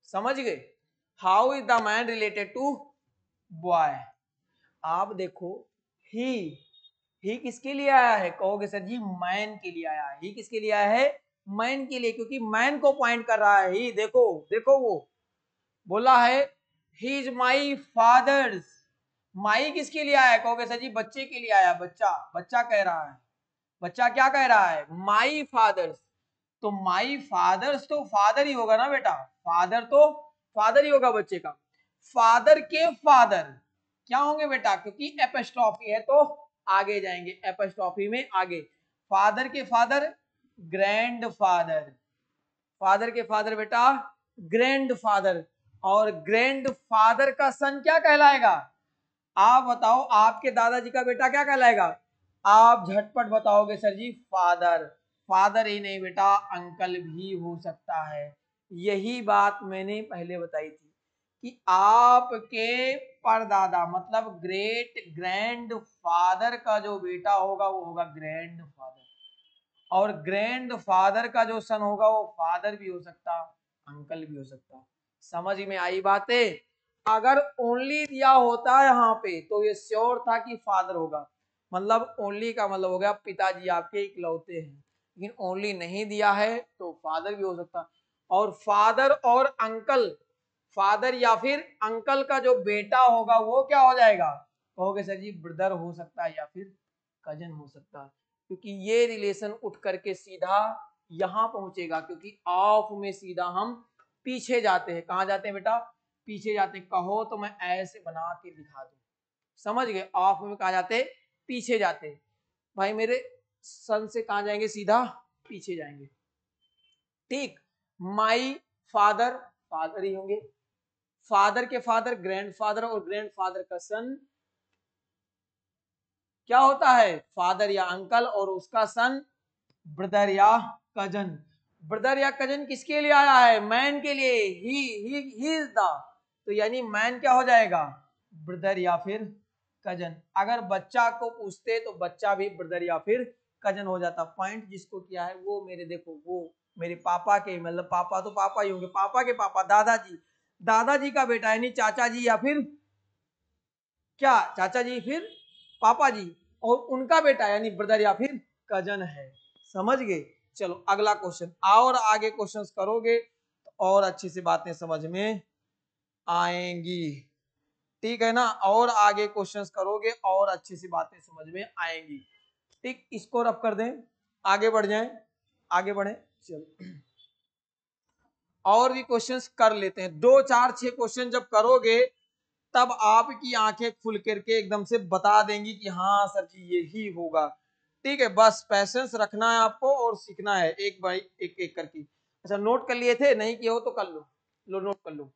समझ गए, how is the man related to boy. आप देखो, ही ही किसके लिए आया है, कहोगे सर जी मैन के लिए आया है, ही किसके लिए आया है, मैन के लिए, क्योंकि मैन को पॉइंट कर रहा है ही। देखो देखो वो बोला है ही इज माई फादर्स, माई किसके लिए आया है, कहोगे सर जी बच्चे के लिए आया, बच्चा, बच्चा कह रहा है, बच्चा क्या कह रहा है, माई फादर्स, तो माई फादर्स तो फादर ही होगा ना बेटा, फादर तो फादर ही होगा बच्चे का, फादर के फादर क्या होंगे बेटा, क्योंकि एपोस्ट्रोफी है तो आगे जाएंगे, एपोस्ट्रोफी में आगे, फादर के फादर ग्रैंड फादर, फादर के फादर बेटा ग्रैंड फादर, और ग्रैंड फादर का सन क्या कहलाएगा, आप बताओ, आपके दादाजी का बेटा क्या कहलाएगा, आप झटपट बताओगे सर जी फादर, फादर ही नहीं बेटा अंकल भी हो सकता है। यही बात मैंने पहले बताई थी कि आपके परदादा मतलब ग्रेट ग्रैंड फादर का जो बेटा होगा वो होगा ग्रैंड फादर, और ग्रैंड फादर का जो सन होगा वो फादर भी हो सकता, अंकल भी हो सकता। समझ में आई बातें, अगर ओनली दिया होता यहाँ पे तो ये श्योर था कि फादर होगा, मतलब ओनली का मतलब हो गया पिताजी आपके इकलौते हैं, लेकिन ओनली नहीं दिया है तो फादर भी हो सकता, और फादर और अंकल, फादर या फिर अंकल का जो बेटा होगा वो क्या हो जाएगा, कहोगे सर जी ब्रदर हो सकता है या फिर कजन हो सकता है, क्योंकि ये रिलेशन उठ करके सीधा यहां पहुंचेगा, क्योंकि ऑफ में सीधा हम पीछे जाते हैं, कहां जाते हैं बेटा पीछे जाते हैं, कहो तो मैं ऐसे बना के दिखा दूं, समझ गए, ऑफ में कहा जाते पीछे जाते, भाई मेरे सन से कहां जाएंगे सीधा पीछे जाएंगे, ठीक, माई फादर फादर ही होंगे, फादर के फादर ग्रैंडफादर, और ग्रैंडफादर का सन क्या होता है फादर या अंकल, और उसका सन ब्रदर या कजन, ब्रदर या कजन किसके लिए आया है? मैन के लिए। ही इज द, तो यानी मैन क्या हो जाएगा? ब्रदर या फिर कजन। अगर बच्चा को पूछते तो बच्चा भी ब्रदर या फिर कजन हो जाता। पॉइंट जिसको किया है वो मेरे, देखो वो मेरे पापा के, मतलब पापा तो पापा ही होंगे, पापा के पापा दादाजी, दादाजी का बेटा यानी चाचा जी या फिर क्या, चाचा जी फिर पापा जी, और उनका बेटा यानी ब्रदर या फिर कजन है। समझ गए? चलो अगला क्वेश्चन, और आगे क्वेश्चंस करोगे तो और अच्छी सी बातें समझ में आएंगी। ठीक है ना? और आगे क्वेश्चंस करोगे और अच्छी सी बातें समझ में आएंगी। ठीक, इसको रब कर दें, आगे बढ़ जाएं, आगे बढ़े। चलो और भी क्वेश्चंस कर लेते हैं। 2 4 6 क्वेश्चन जब करोगे तब आपकी आंखें खुल करके एकदम से बता देंगी कि हाँ सर जी यही होगा। ठीक है, बस पैसेंस रखना है आपको और सीखना है एक बाई एक एक करके। अच्छा नोट कर लिए थे? नहीं किए हो तो कर लो, लो नोट कर लो।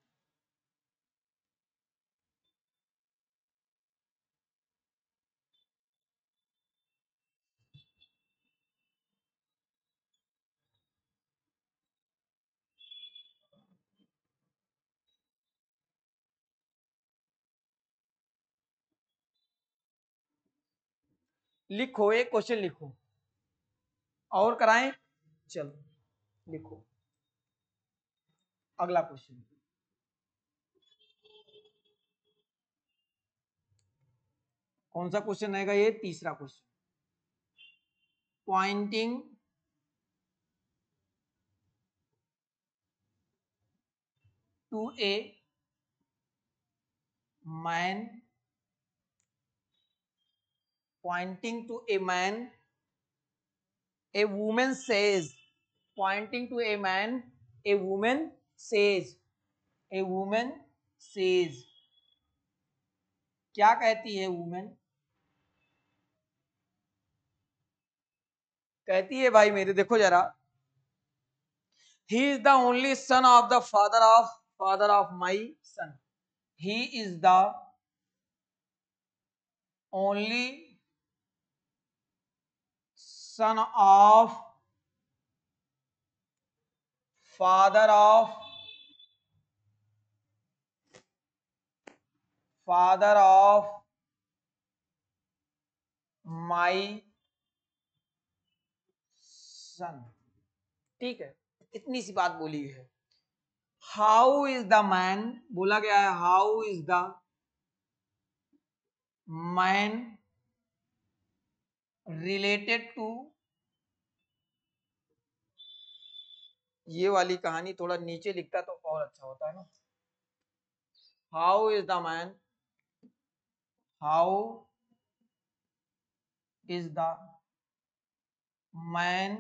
लिखो, एक क्वेश्चन लिखो और कराएं। चलो लिखो अगला क्वेश्चन। कौन सा क्वेश्चन रहेगा ये? तीसरा question. Pointing to a man, pointing to a man, a woman says, pointing to a man, a woman says, a woman says, क्या कहती है वुमेन? कहती है भाई मेरे, देखो जरा, he is the only son of the father of my son, he is the only son of father of my son। ठीक है, इतनी सी बात बोली है। हाउ इज द मैन, बोला गया है how is the man related to, ये वाली कहानी थोड़ा नीचे लिखता तो और अच्छा होता है ना। How is the man, how is the man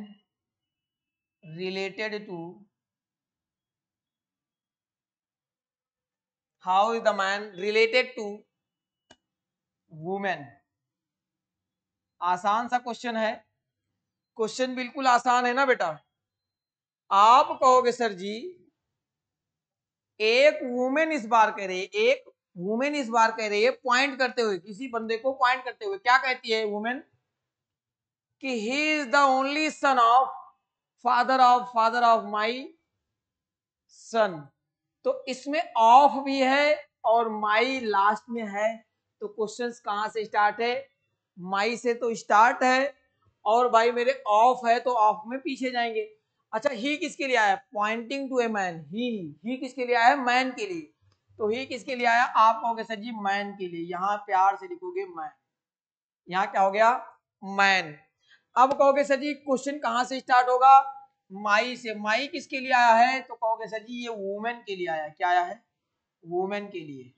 related to, how is the man related to women. आसान सा क्वेश्चन है, क्वेश्चन बिल्कुल आसान है ना बेटा। आप कहोगे सर जी एक वुमेन इस बार कह रही है, एक वुमेन इस बार कह रही है पॉइंट करते हुए, किसी बंदे को पॉइंट करते हुए क्या कहती है वुमेन? कि he is the only son of father of my son. तो इसमें ऑफ भी है और माई लास्ट में है, तो क्वेश्चंस कहां से स्टार्ट है? माई से तो स्टार्ट है, और भाई मेरे ऑफ है तो ऑफ में पीछे जाएंगे। अच्छा ही किसके लिए आया? पॉइंटिंग टू ए मैन, ही किसके लिए आया? मैन के लिए। तो ही किसके लिए आया? आप कहोगे सर जी मैन के लिए, यहां प्यार से लिखोगे मैन, यहाँ क्या हो गया? मैन। अब कहोगे सर जी क्वेश्चन कहां से स्टार्ट होगा? माई से। माई किसके लिए आया है? तो कहोगे सर जी ये वुमेन के लिए आया। क्या आया है? वुमेन के लिए।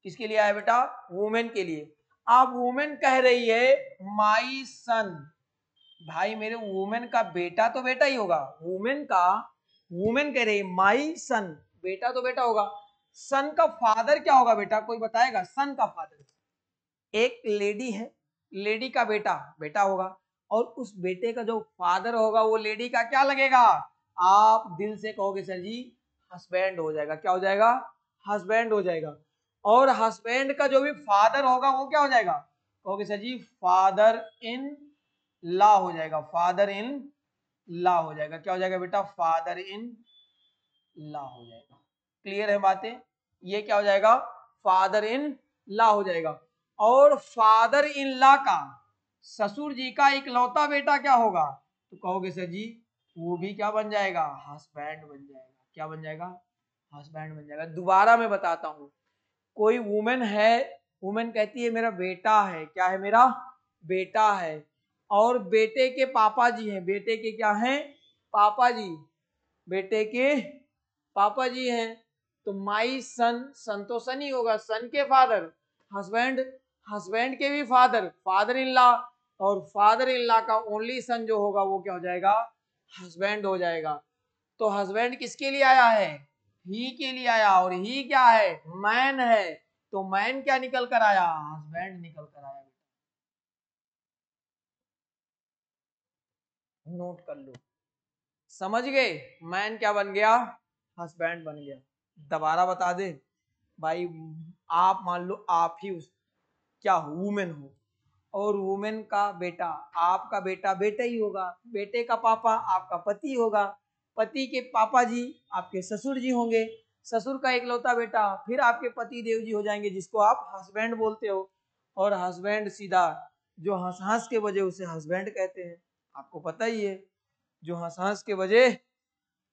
किसके लिए आया बेटा? वुमेन के लिए। आप वुमेन कह रही है माई सन, भाई मेरे वुमेन का बेटा तो बेटा ही होगा। वुमेन का, वुमेन कह रही है माई सन, बेटा तो बेटा होगा। सन का फादर क्या होगा बेटा? कोई बताएगा? सन का फादर एक लेडी है, लेडी का बेटा बेटा होगा, और उस बेटे का जो फादर होगा वो लेडी का क्या लगेगा? आप दिल से कहोगे सर जी हस्बैंड हो जाएगा। क्या हो जाएगा? हस्बैंड हो जाएगा। और हस्बैंड का जो भी फादर होगा वो क्या हो जाएगा? कहोगे sir ji father in law हो जाएगा, फादर इन ला हो जाएगा। क्या हो जाएगा बेटा? फादर इन ला हो जाएगा। क्लियर है बातें? ये क्या हो जाएगा? फादर इन ला हो जाएगा। और फादर इन ला का ससुर जी का इकलौता बेटा क्या होगा? तो कहोगे सर जी वो भी क्या बन जाएगा? हस्बैंड बन जाएगा। क्या बन जाएगा? हस्बैंड बन जाएगा। दोबारा मैं बताता हूं, कोई वुमेन है, वुमेन कहती है मेरा बेटा है। क्या है? मेरा बेटा है। और बेटे के पापा जी हैं। बेटे के क्या हैं? पापा जी। बेटे के पापा जी हैं। तो माई सन, सन तो सन ही होगा, सन के फादर। हस्बैंड, हस्बैंड के भी फादर, फादर इन लॉ। और फादर इन लॉ का ओनली सन जो होगा वो क्या हो जाएगा? हस्बैंड हो जाएगा। तो हस्बैंड किसके लिए आया है? ही के लिए आया। और ही क्या है? मैन है। तो मैन क्या निकल कर आया? हस्बैंड निकल कर आया। नोट कर लो। समझ गए? मैन क्या बन गया? हस्बैंड बन गया। दोबारा बता दे भाई। आप मान लो आप ही क्या वुमेन हो, और वुमेन का बेटा, आपका बेटा बेटा ही होगा। बेटे का पापा आपका पति होगा। पति के पापा जी आपके ससुर जी होंगे। ससुर का इकलौता बेटा फिर आपके पति देव जी हो जाएंगे, जिसको आप हस्बैंड बोलते हो। और हस्बैंड सीधा जो हंस हंस के वजह उसे हस्बैंड कहते हैं। आपको पता ही है, जो हंस हंस के वजह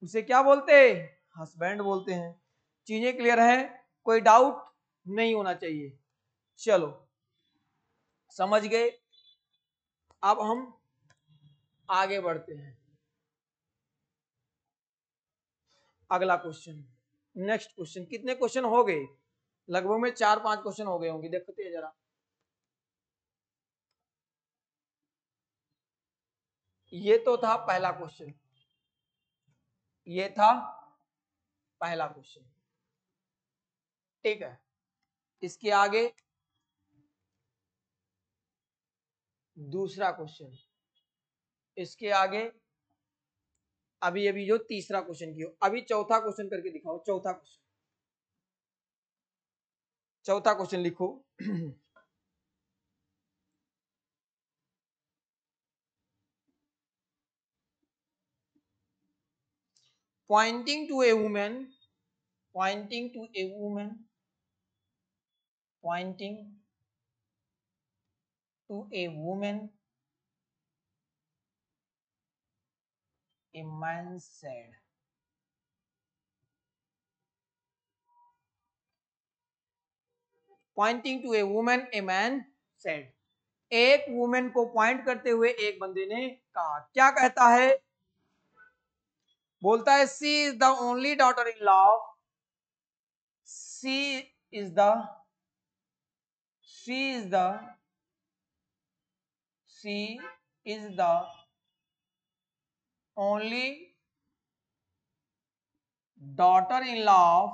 उसे क्या बोलते हैं? हस्बैंड बोलते हैं। चीजें क्लियर है? कोई डाउट नहीं होना चाहिए। चलो समझ गए। अब हम आगे बढ़ते हैं। अगला क्वेश्चन, नेक्स्ट क्वेश्चन। कितने क्वेश्चन हो गए? लगभग में 4-5 क्वेश्चन हो गए होंगे। देखते हैं जरा। ये तो था पहला क्वेश्चन। ये था पहला क्वेश्चन। ठीक है। इसके आगे दूसरा क्वेश्चन। इसके आगे अभी अभी जो तीसरा क्वेश्चन किया, अभी चौथा क्वेश्चन करके दिखाओ। चौथा क्वेश्चन, चौथा क्वेश्चन लिखो। pointing to a woman, pointing to a woman, pointing to a woman, a man said. Pointing to a woman, a man said. एक वुमेन को पॉइंट करते हुए एक बंदे ने कहा। क्या कहता है? बोलता है she is the only daughter in law, she is the, she is the, she is the only daughter in law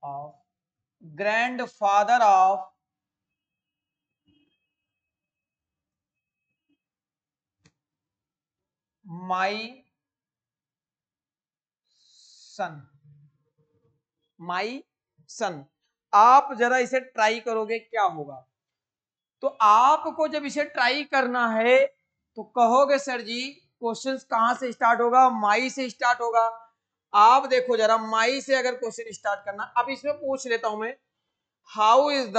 of grandfather of my son, my son। आप जरा इसे ट्राई करोगे क्या होगा? तो आपको जब इसे ट्राई करना है तो कहोगे सर जी क्वेश्चन कहां से स्टार्ट होगा? माई से स्टार्ट होगा। आप देखो जरा, माई से अगर क्वेश्चन स्टार्ट करना, अब इसमें पूछ लेता हूं मैं, how is the,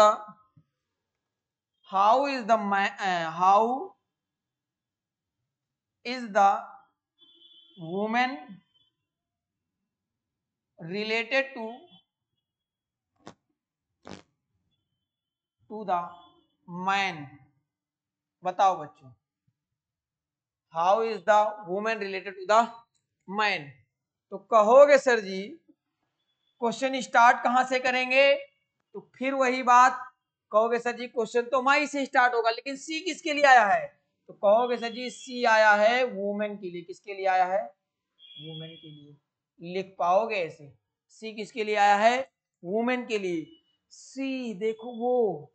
how is the, how is the women related to the man? बताओ बच्चों, how is the women related to the man? तो कहोगे सर जी क्वेश्चन स्टार्ट कहां से करेंगे? तो फिर वही बात, कहोगे सर जी क्वेश्चन तो माई से स्टार्ट होगा, लेकिन सी किसके लिए आया है? तो कहोगे सर जी सी आया है वुमेन के लिए। किसके लिए आया है? वुमेन के लिए। लिख पाओगे ऐसे? सी किसके लिए आया है? वुमेन के लिए। सी देखो,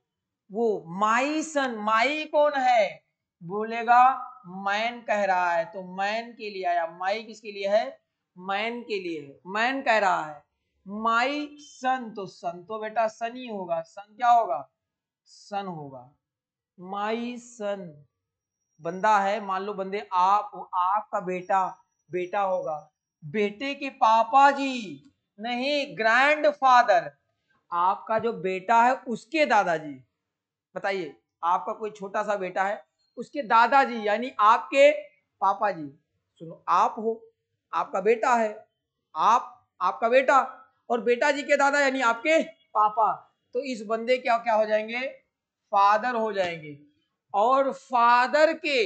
वो माई सन, माई कौन है? बोलेगा मैन कह रहा है, तो मैन के लिए आया। माई किसके लिए है? मैन के लिए है। मैन कह रहा है माई सन, तो सन तो बेटा सन ही होगा। सन क्या होगा? सन होगा, माई सन। बंदा है, मान लो बंदे आपका बेटा बेटा होगा, बेटे के पापा जी, नहीं ग्रैंडफादर, आपका जो बेटा है उसके दादाजी। बताइए, आपका कोई छोटा सा बेटा है, उसके दादाजी यानी आपके पापा जी। सुनो, आप हो, आपका बेटा है, आपका बेटा, और बेटा जी के दादा यानी आपके पापा, तो इस बंदे क्या क्या हो जाएंगे, फादर हो जाएंगे। और फादर के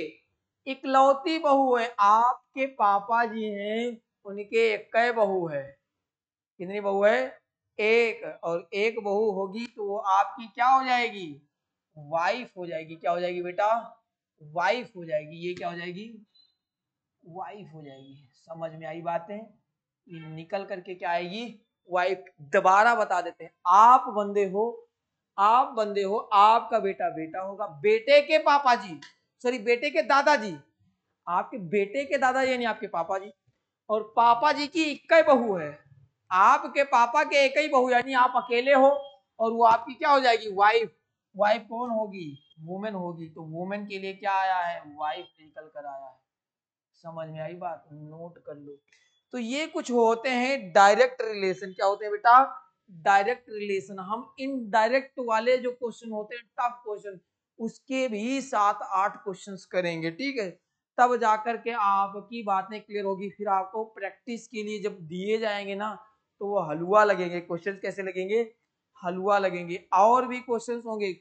इकलौती बहू है, आपके पापा जी हैं, उनके एक बहू है। कितनी बहू है, एक, और एक बहू होगी तो वो आपकी क्या हो जाएगी, वाइफ हो जाएगी। क्या हो जाएगी बेटा, वाइफ हो जाएगी। ये क्या हो जाएगी, वाइफ हो जाएगी। समझ में आई बातें, ये निकल करके क्या आएगी, वाइफ। दोबारा बता देते हैं, आप बंदे हो, आप बंदे हो, आपका बेटा बेटा होगा, बेटे के पापा जी, सॉरी बेटे के दादाजी, आपके बेटे के दादाजी यानी आपके पापा जी, और पापा जी की एक ही बहू है, आपके पापा के एक ही बहू यानी आप अकेले हो, और वो आपकी क्या हो जाएगी, वाइफ। वाइफ कौन होगी, वुमेन होगी। तो वुमेन के लिए क्या आया है, वाइफ निकल कर आया है। समझ में आई बात, नोट कर लो। तो ये कुछ होते हैं डायरेक्ट रिलेशन। क्या होते हैं बेटा, डायरेक्ट रिलेशन। हम इनडायरेक्ट वाले जो क्वेश्चन होते हैं, टफ क्वेश्चन, उसके भी 7-8 क्वेश्चंस करेंगे, ठीक है। तब जाकर के आपकी बातें क्लियर होगी। फिर आपको प्रैक्टिस के लिए जब दिए जाएंगे ना, तो वो हलवा लगेंगे। क्वेश्चन कैसे लगेंगे, हलवा लगेंगे। और भी क्वेश्चंस होंगे,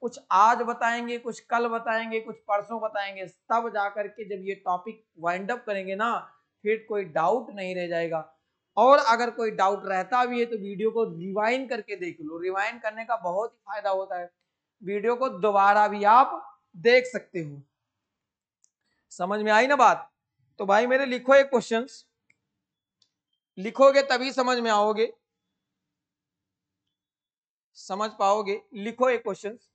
कुछ आज बताएंगे, कुछ कल बताएंगे, कुछ परसों बताएंगे। तब जाकर के जब ये टॉपिक वाइंड अप करेंगे ना, फिर कोई डाउट नहीं रह जाएगा। और अगर कोई डाउट रहता भी है तो वीडियो को रिवाइंड करके देख लो। रिवाइंड करने का बहुत ही फायदा होता है, वीडियो को दोबारा भी आप देख सकते हो। समझ में आई ना बात। तो भाई मेरे लिखो एक क्वेश्चंस, लिखोगे तभी समझ में आओगे, समझ पाओगे। लिखो एक क्वेश्चंस।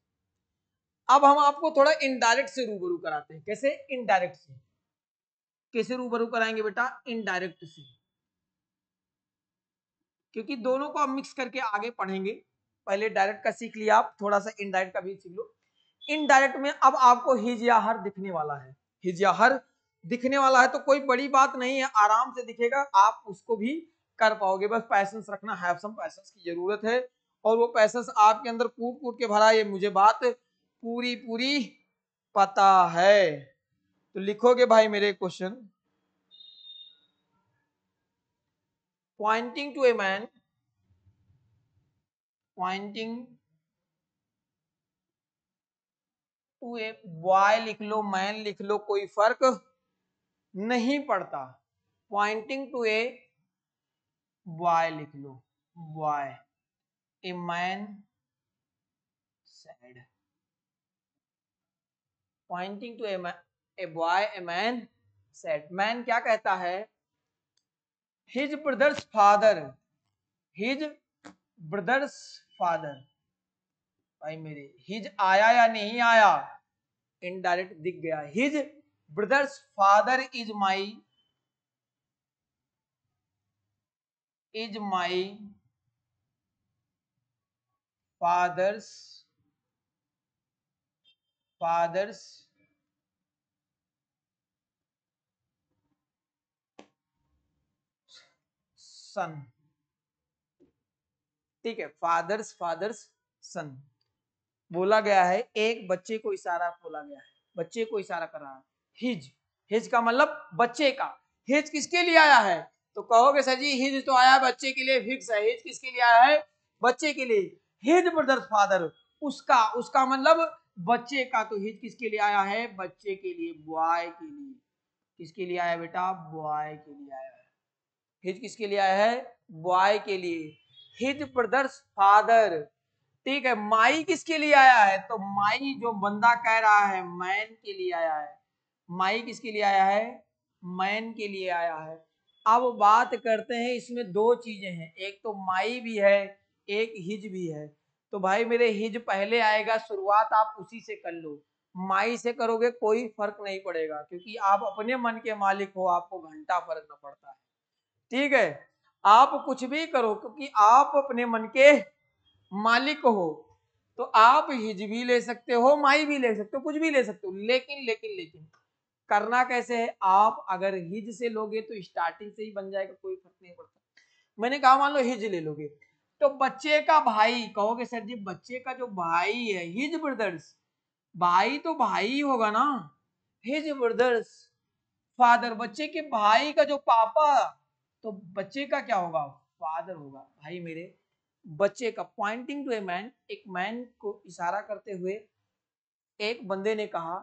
अब हम आपको थोड़ा इनडायरेक्ट से रूबरू कराते हैं। कैसे, इनडायरेक्ट से। कैसे रूबरू कराएंगे बेटा, इनडायरेक्ट से, क्योंकि दोनों को हम मिक्स करके आगे पढ़ेंगे। पहले डायरेक्ट का सीख लिया आप, थोड़ा सा इनडायरेक्ट का भी सीख लो। इनडायरेक्ट में अब आपको हिज या हर दिखने वाला है, हिज या हर दिखने वाला है, तो कोई बड़ी बात नहीं है, आराम से दिखेगा, आप उसको भी कर पाओगे। बस पैशंस रखना, हैव सम पैशंस की जरूरत है, और वो पैशंस आपके अंदर कूट कूट के भरा, ये मुझे बात पूरी पूरी पता है। तो लिखोगे भाई मेरे question, pointing to a man, pointing to a boy लिख लो, मैन लिख लो, कोई फर्क नहीं पड़ता। पॉइंटिंग टू ए बॉय लिख लो, boy, a man said, pointing to a boy, a man said. Man क्या कहता है, his brother's father, his brother's father. भाई मेरे, हिज आया या नहीं आया, इनडायरेक्ट दिख गया। His brother's father is my, is my father's, father's son. ठीक है, फादर्स, फादर्स सन बोला गया है, एक बच्चे को इशारा बोला गया है, बच्चे को इशारा कर रहा है। हिज, हिज का मतलब बच्चे का। हिज किसके लिए आया है, तो कहोगे सर जी हिज तो आया बच्चे के लिए, फिक्स है। हिज किसके लिए आया है, बच्चे के लिए। हिज ब्रदर्स फादर, उसका, उसका मतलब बच्चे का। तो हिज किसके लिए आया है, बच्चे के लिए, बॉय के लिए। किसके लिए आया बेटा, बॉय के लिए आया है। हिज किसके लिए आया है, बॉय के लिए। हिज ब्रदर्स फादर, ठीक है। माई किसके लिए आया है, तो माई जो बंदा कह रहा है मैन के लिए आया है। माई किसके लिए आया है, मैन के लिए आया है। अब बात करते हैं, इसमें दो चीजें हैं, एक तो माई भी है, एक हिज भी है। तो भाई मेरे हिज पहले आएगा, शुरुआत आप उसी से कर लो। माई से करोगे कोई फर्क नहीं पड़ेगा, क्योंकि आप अपने मन के मालिक हो, आपको घंटा फर्क न पड़ता है। ठीक है, आप कुछ भी करो, क्योंकि आप अपने मन के मालिक हो। तो आप हिज भी ले सकते हो, माई भी ले सकते हो, कुछ भी ले सकते हो, लेकिन लेकिन लेकिन करना कैसे है, आप अगर हिज से लोगे तो स्टार्टिंग से ही बन जाएगा, कोई फर्क नहीं पड़ता। मैंने कहा मान लो हिज ले लोगे तो बच्चे का भाई, कहोगे सर जी बच्चे का जो भाई है, हिज ब्रदर्स, भाई तो भाई ही होगा ना, हिज ब्रदर्स फादर, बच्चे के भाई का जो पापा, तो बच्चे का क्या होगा, फादर होगा। भाई मेरे बच्चे का, पॉइंटिंग टू ए मैन, एक मैन को इशारा करते हुए एक बंदे ने कहा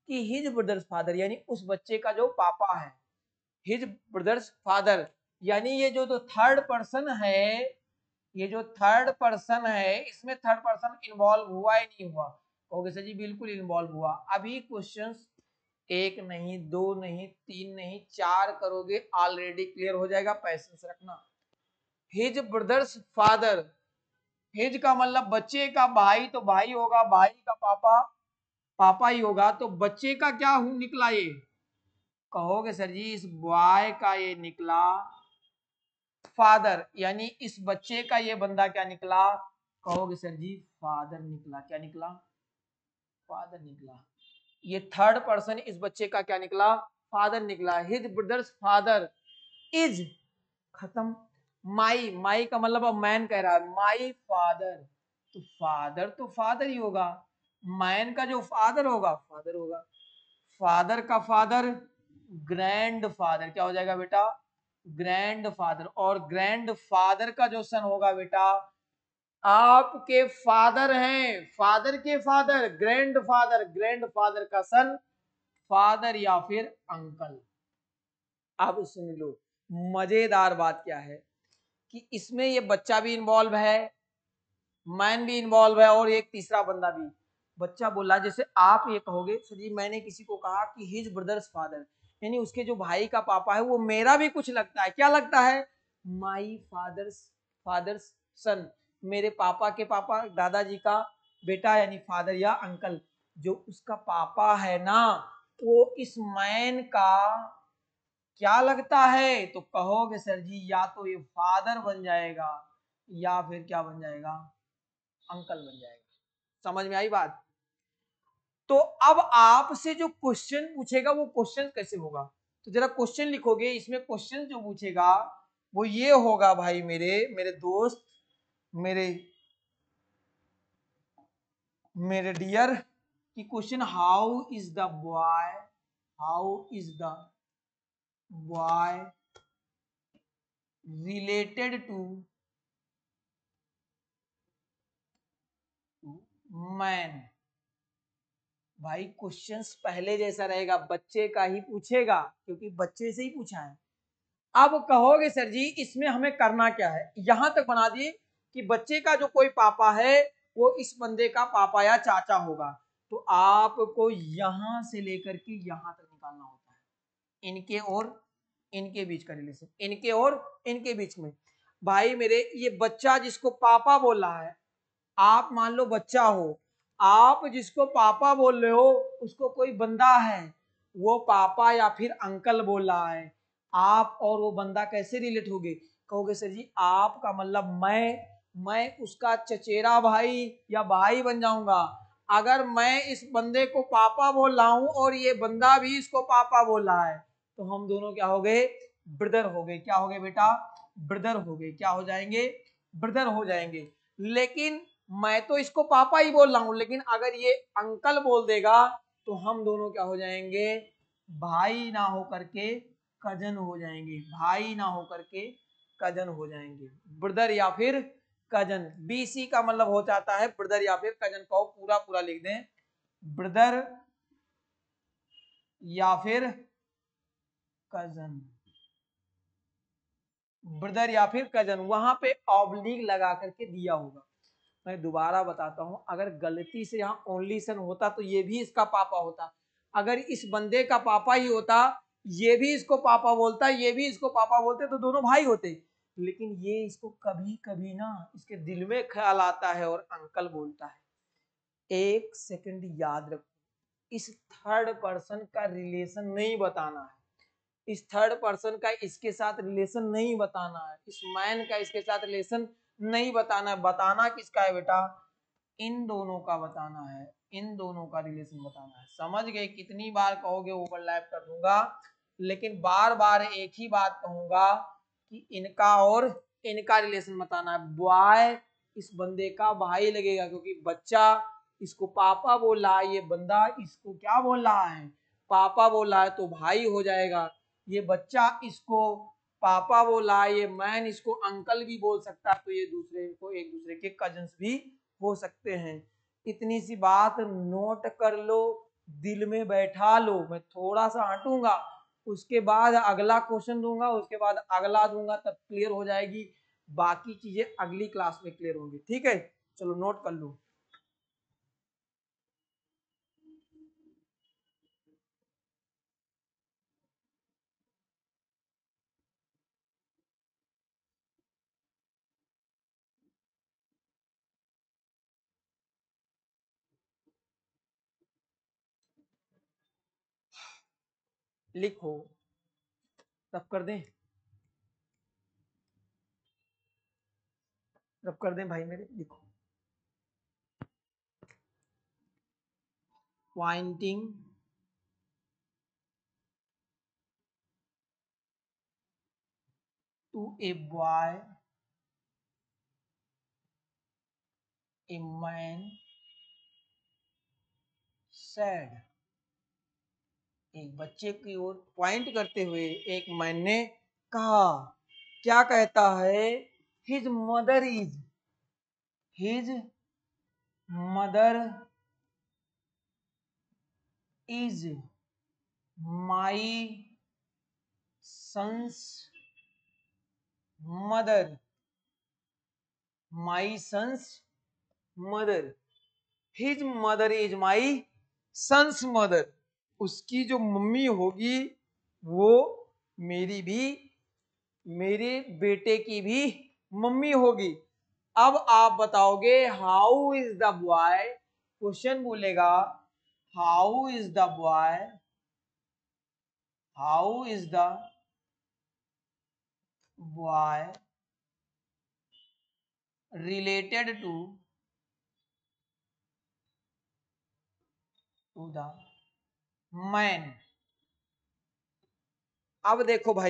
कि हिज ब्रदर्स फादर, यानी उस बच्चे का जो पापा है, हिज ब्रदर्स फादर, यानी ये जो थर्ड पर्सन है, ये जो थर्ड पर्सन है, इसमें थर्ड पर्सन इन्वॉल्व हुआ ही नहीं हुआ, कहोगे सर जी बिल्कुल इन्वॉल्व हुआ। अभी क्वेश्चंस एक नहीं, दो नहीं, तीन नहीं, चार करोगे ऑलरेडी क्लियर हो जाएगा, पैसेंस रखना। हिज ब्रदर्स फादर, हिज का मतलब बच्चे का भाई, तो भाई होगा, भाई का पापा पापा ही होगा, तो बच्चे का क्या निकला ये, कहोगे सर जी इस बॉय का ये निकला फादर, यानी इस बच्चे का ये बंदा क्या निकला, कहोगे सर जी फादर निकला। क्या निकला, फादर निकला। ये थर्ड पर्सन इस बच्चे का क्या निकला, फादर निकला। हिज ब्रदर्स फादर इज, खत्म। माई, माई का मतलब अब मैन कह रहा है, माई फादर, तो फादर ही होगा, मैन का जो फादर होगा फादर होगा। फादर का फादर ग्रैंड फादर, क्या हो जाएगा बेटा, ग्रैंड फादर। और ग्रैंड फादर का जो सन होगा बेटा, आपके फादर हैं, फादर के father grand father, grand father का सन फादर या फिर अंकल। अब सुन लो, मजेदार बात क्या है कि इसमें ये बच्चा भी इन्वॉल्व है, मैन भी इन्वॉल्व है, और एक तीसरा बंदा भी। बच्चा बोला, जैसे आप ये कहोगे सर जी मैंने किसी को कहा कि हिज ब्रदर्स फादर, यानी उसके जो भाई का पापा है वो मेरा भी कुछ लगता है। क्या लगता है, माई फादर्स फादर्स सन, मेरे पापा के पापा, दादाजी का बेटा, यानी फादर या अंकल। जो उसका पापा है ना, वो इस मैन का क्या लगता है, तो कहोगे सर जी या तो ये फादर बन जाएगा या फिर क्या बन जाएगा, अंकल बन जाएगा। समझ में आई बात। तो अब आपसे जो क्वेश्चन पूछेगा वो क्वेश्चन कैसे होगा, तो जरा क्वेश्चन लिखोगे, इसमें क्वेश्चन जो पूछेगा वो ये होगा भाई मेरे मेरे दोस्त, मेरे मेरे डियर, कि question how is the boy, how is the boy related to man. भाई क्वेश्चंस पहले जैसा रहेगा, बच्चे का ही पूछेगा क्योंकि बच्चे से ही पूछा है। अब कहोगे सर जी इसमें हमें करना क्या है, यहां तक बना दिए कि बच्चे का जो कोई पापा है वो इस बंदे का पापा या चाचा होगा, तो आपको यहां से लेकर के यहां तक निकालना होता है, इनके और इनके बीच का रिलेशन, इनके और इनके बीच में। भाई मेरे ये बच्चा जिसको पापा बोल रहा है, आप मान लो बच्चा हो, आप जिसको पापा बोल रहे हो उसको कोई बंदा है, वो पापा या फिर अंकल बोल रहा है, आप और वो बंदा कैसे रिलेट होगे, कहोगे सर जी आपका मतलब मैं उसका चचेरा भाई या भाई बन जाऊंगा। अगर मैं इस बंदे को पापा बोल रहा हूं और ये बंदा भी इसको पापा बोल रहा है, तो हम दोनों क्या हो गए, ब्रदर हो गए। क्या हो गए बेटा, ब्रदर हो गए। क्या हो जाएंगे, ब्रदर हो जाएंगे। लेकिन मैं तो इसको पापा ही बोल रहा हूं, लेकिन अगर ये अंकल बोल देगा तो हम दोनों क्या हो जाएंगे, भाई ना हो करके कजन हो जाएंगे, भाई ना हो करके कजन हो जाएंगे, ब्रदर या फिर कजन। बीसी का मतलब हो जाता है ब्रदर या फिर कजन। को पूरा पूरा लिख दें, ब्रदर या फिर कजन, ब्रदर या फिर कजन। वहां पे ऑब्लिक लगा करके दिया होगा। मैं दोबारा बताता हूं, अगर गलती से यहाँ ओनली सन होता तो ये भी इसका पापा होता, अगर इस बंदे का पापा ही होता, ये भी इसको पापा बोलता, ये भी इसको पापा बोलते, तो दोनों भाई होते। लेकिन ये इसको कभी कभी ना इसके दिल में ख्याल आता है और अंकल बोलता है। एक सेकंड याद रखो, इस थर्ड पर्सन का रिलेशन नहीं बताना है, इस थर्ड पर्सन का इसके साथ रिलेशन नहीं बताना है, इस मैन का इसके साथ रिलेशन नहीं बताना है। बताना किसका है बेटा, इन दोनों का बताना है, इन दोनों का रिलेशन बताना है। समझ गए? कितनी बार कहोगे ओवरलैप कर दूंगा, लेकिन बार बार एक ही बात कहूंगा कि इनका और इनका रिलेशन बताना है। बॉय इस बंदे का भाई लगेगा, क्योंकि बच्चा इसको पापा बोल रहा है, ये बंदा इसको क्या बोल रहा है, पापा बोल रहा है, तो भाई हो जाएगा। ये बच्चा इसको पापा बोल रहा है, ये मैन इसको अंकल भी बोल सकता है, तो ये दूसरे को एक दूसरे के कजन्स भी हो सकते हैं। इतनी सी बात नोट कर लो, दिल में बैठा लो। मैं थोड़ा सा हटूंगा, उसके बाद अगला क्वेश्चन दूंगा, उसके बाद अगला दूंगा, तब क्लियर हो जाएगी। बाकी चीजें अगली क्लास में क्लियर होंगी। ठीक है, चलो नोट कर लो। लिखो, रब कर दें, रब कर दें भाई मेरे। लिखो, pointing to a boy, a man said. एक बच्चे की ओर पॉइंट करते हुए एक मैन ने कहा, क्या कहता है? His mother is, his mother is my son's mother, my son's mother, his mother is my son's mother. उसकी जो मम्मी होगी वो मेरी भी, मेरे बेटे की भी मम्मी होगी। अब आप बताओगे how is the boy, question बोलेगा how is the boy, how is the boy related to the man. अब देखो भाई,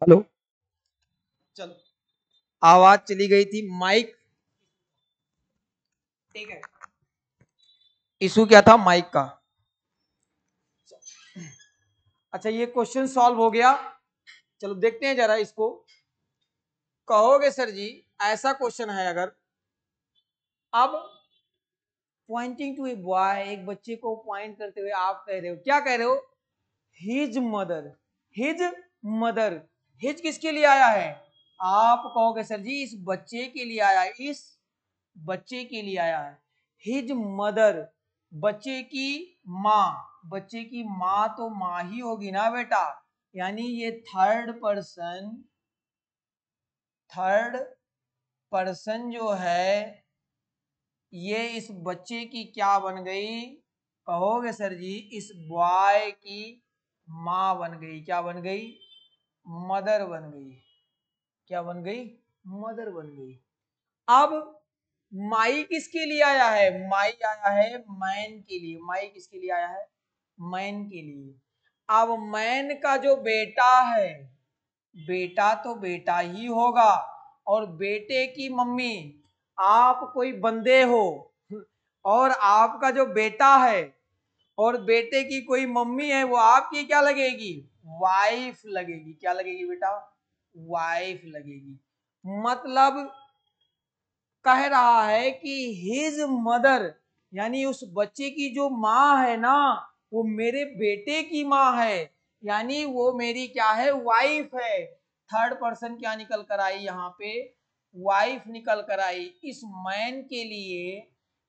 हेलो, चलो, आवाज चली गई थी, माइक, ठीक है, इशू क्या था माइक का। अच्छा, ये क्वेश्चन सॉल्व हो गया। चलो देखते हैं जरा इसको। कहोगे सर जी ऐसा क्वेश्चन है अगर, अब पॉइंटिंग टू ए बॉय, एक बच्चे को पॉइंट करते हुए आप कह रहे हो, क्या कह रहे हो? His mother, his mother, his किसके लिए आया है? आप कहोगे सर जी इस बच्चे के लिए आया है, इस बच्चे के लिए आया है। हिज मदर, बच्चे की माँ, बच्चे की माँ तो माँ ही होगी ना बेटा, यानी ये थर्ड पर्सन, थर्ड पर्सन जो है ये इस बच्चे की क्या बन गई? कहोगे सर जी इस बॉय की माँ बन गई। क्या बन गई? मदर बन गई। क्या बन गई? मदर बन गई। अब माई किसके लिए आया है? माई आया है मैन के लिए। माई किसके लिए आया है? मैन के लिए। अब मैन का जो बेटा है, बेटा तो बेटा ही होगा, और बेटे की मम्मी, आप कोई बंदे हो और आपका जो बेटा है और बेटे की कोई मम्मी है, वो आपकी क्या लगेगी? वाइफ लगेगी। क्या लगेगी बेटा? वाइफ लगेगी। मतलब कह रहा है कि हिज मदर, यानी उस बच्चे की जो माँ है ना, वो मेरे बेटे की माँ है, यानी वो मेरी क्या है? वाइफ है। थर्ड पर्सन क्या निकल कर आई यहाँ पे? वाइफ निकल कर आई। इस मैन के लिए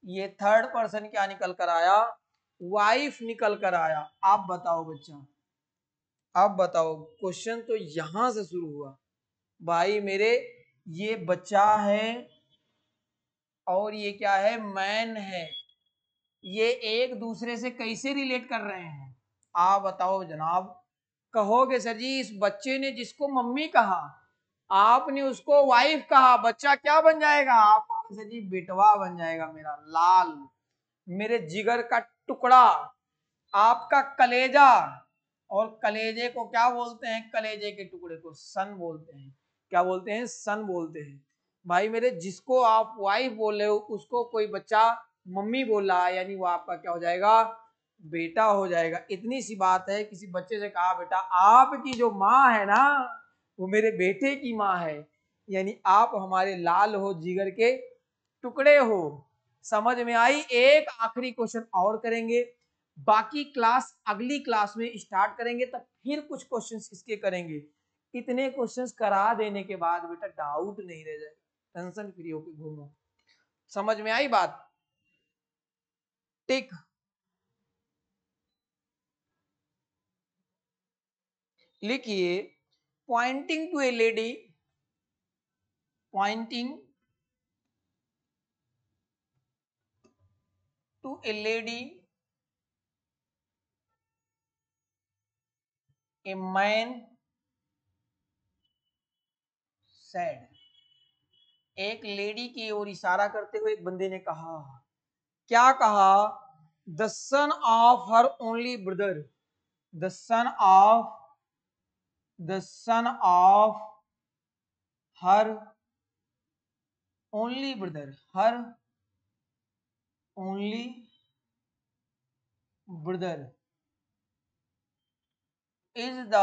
ये थर्ड पर्सन क्या निकल कर आया? वाइफ निकल कर आया। आप बताओ बच्चा, आप बताओ। क्वेश्चन तो यहां से शुरू हुआ भाई मेरे। ये बच्चा है और ये क्या है? मैन है। ये एक दूसरे से कैसे रिलेट कर रहे हैं? आप बताओ जनाब। कहोगे सर जी इस बच्चे ने जिसको मम्मी कहा, आपने उसको वाइफ कहा, बच्चा क्या बन जाएगा? आप सर जी बेटवा बन जाएगा, मेरा लाल, मेरे जिगर का टुकड़ा, आपका कलेजा। और कलेजे को क्या बोलते हैं? कलेजे के टुकड़े को सन बोलते हैं। क्या बोलते हैं? सन बोलते हैं। भाई मेरे, जिसको आप वाइफ बोल रहे हो उसको कोई बच्चा मम्मी बोल रहा है, यानी वो आपका क्या हो जाएगा? बेटा हो जाएगा। इतनी सी बात है। किसी बच्चे से कहा बेटा आपकी जो माँ है ना, वो मेरे बेटे की माँ है, यानी आप हमारे लाल हो, जिगर के टुकड़े हो। समझ में आई? एक आखिरी क्वेश्चन और करेंगे, बाकी क्लास अगली क्लास में स्टार्ट करेंगे, तब फिर कुछ क्वेश्चंस इसके करेंगे। इतने क्वेश्चंस करा देने के बाद बेटा डाउट नहीं रह जाएगा, टेंशन फ्री होकर घूमो। समझ में आई बात? टिक। लिखिए, pointing to a lady, pointing to a lady, a man said. एक लेडी की ओर इशारा करते हुए एक बंदे ने कहा। क्या कहा? The son of her only brother, the son of, the son of her only brother, her only brother is the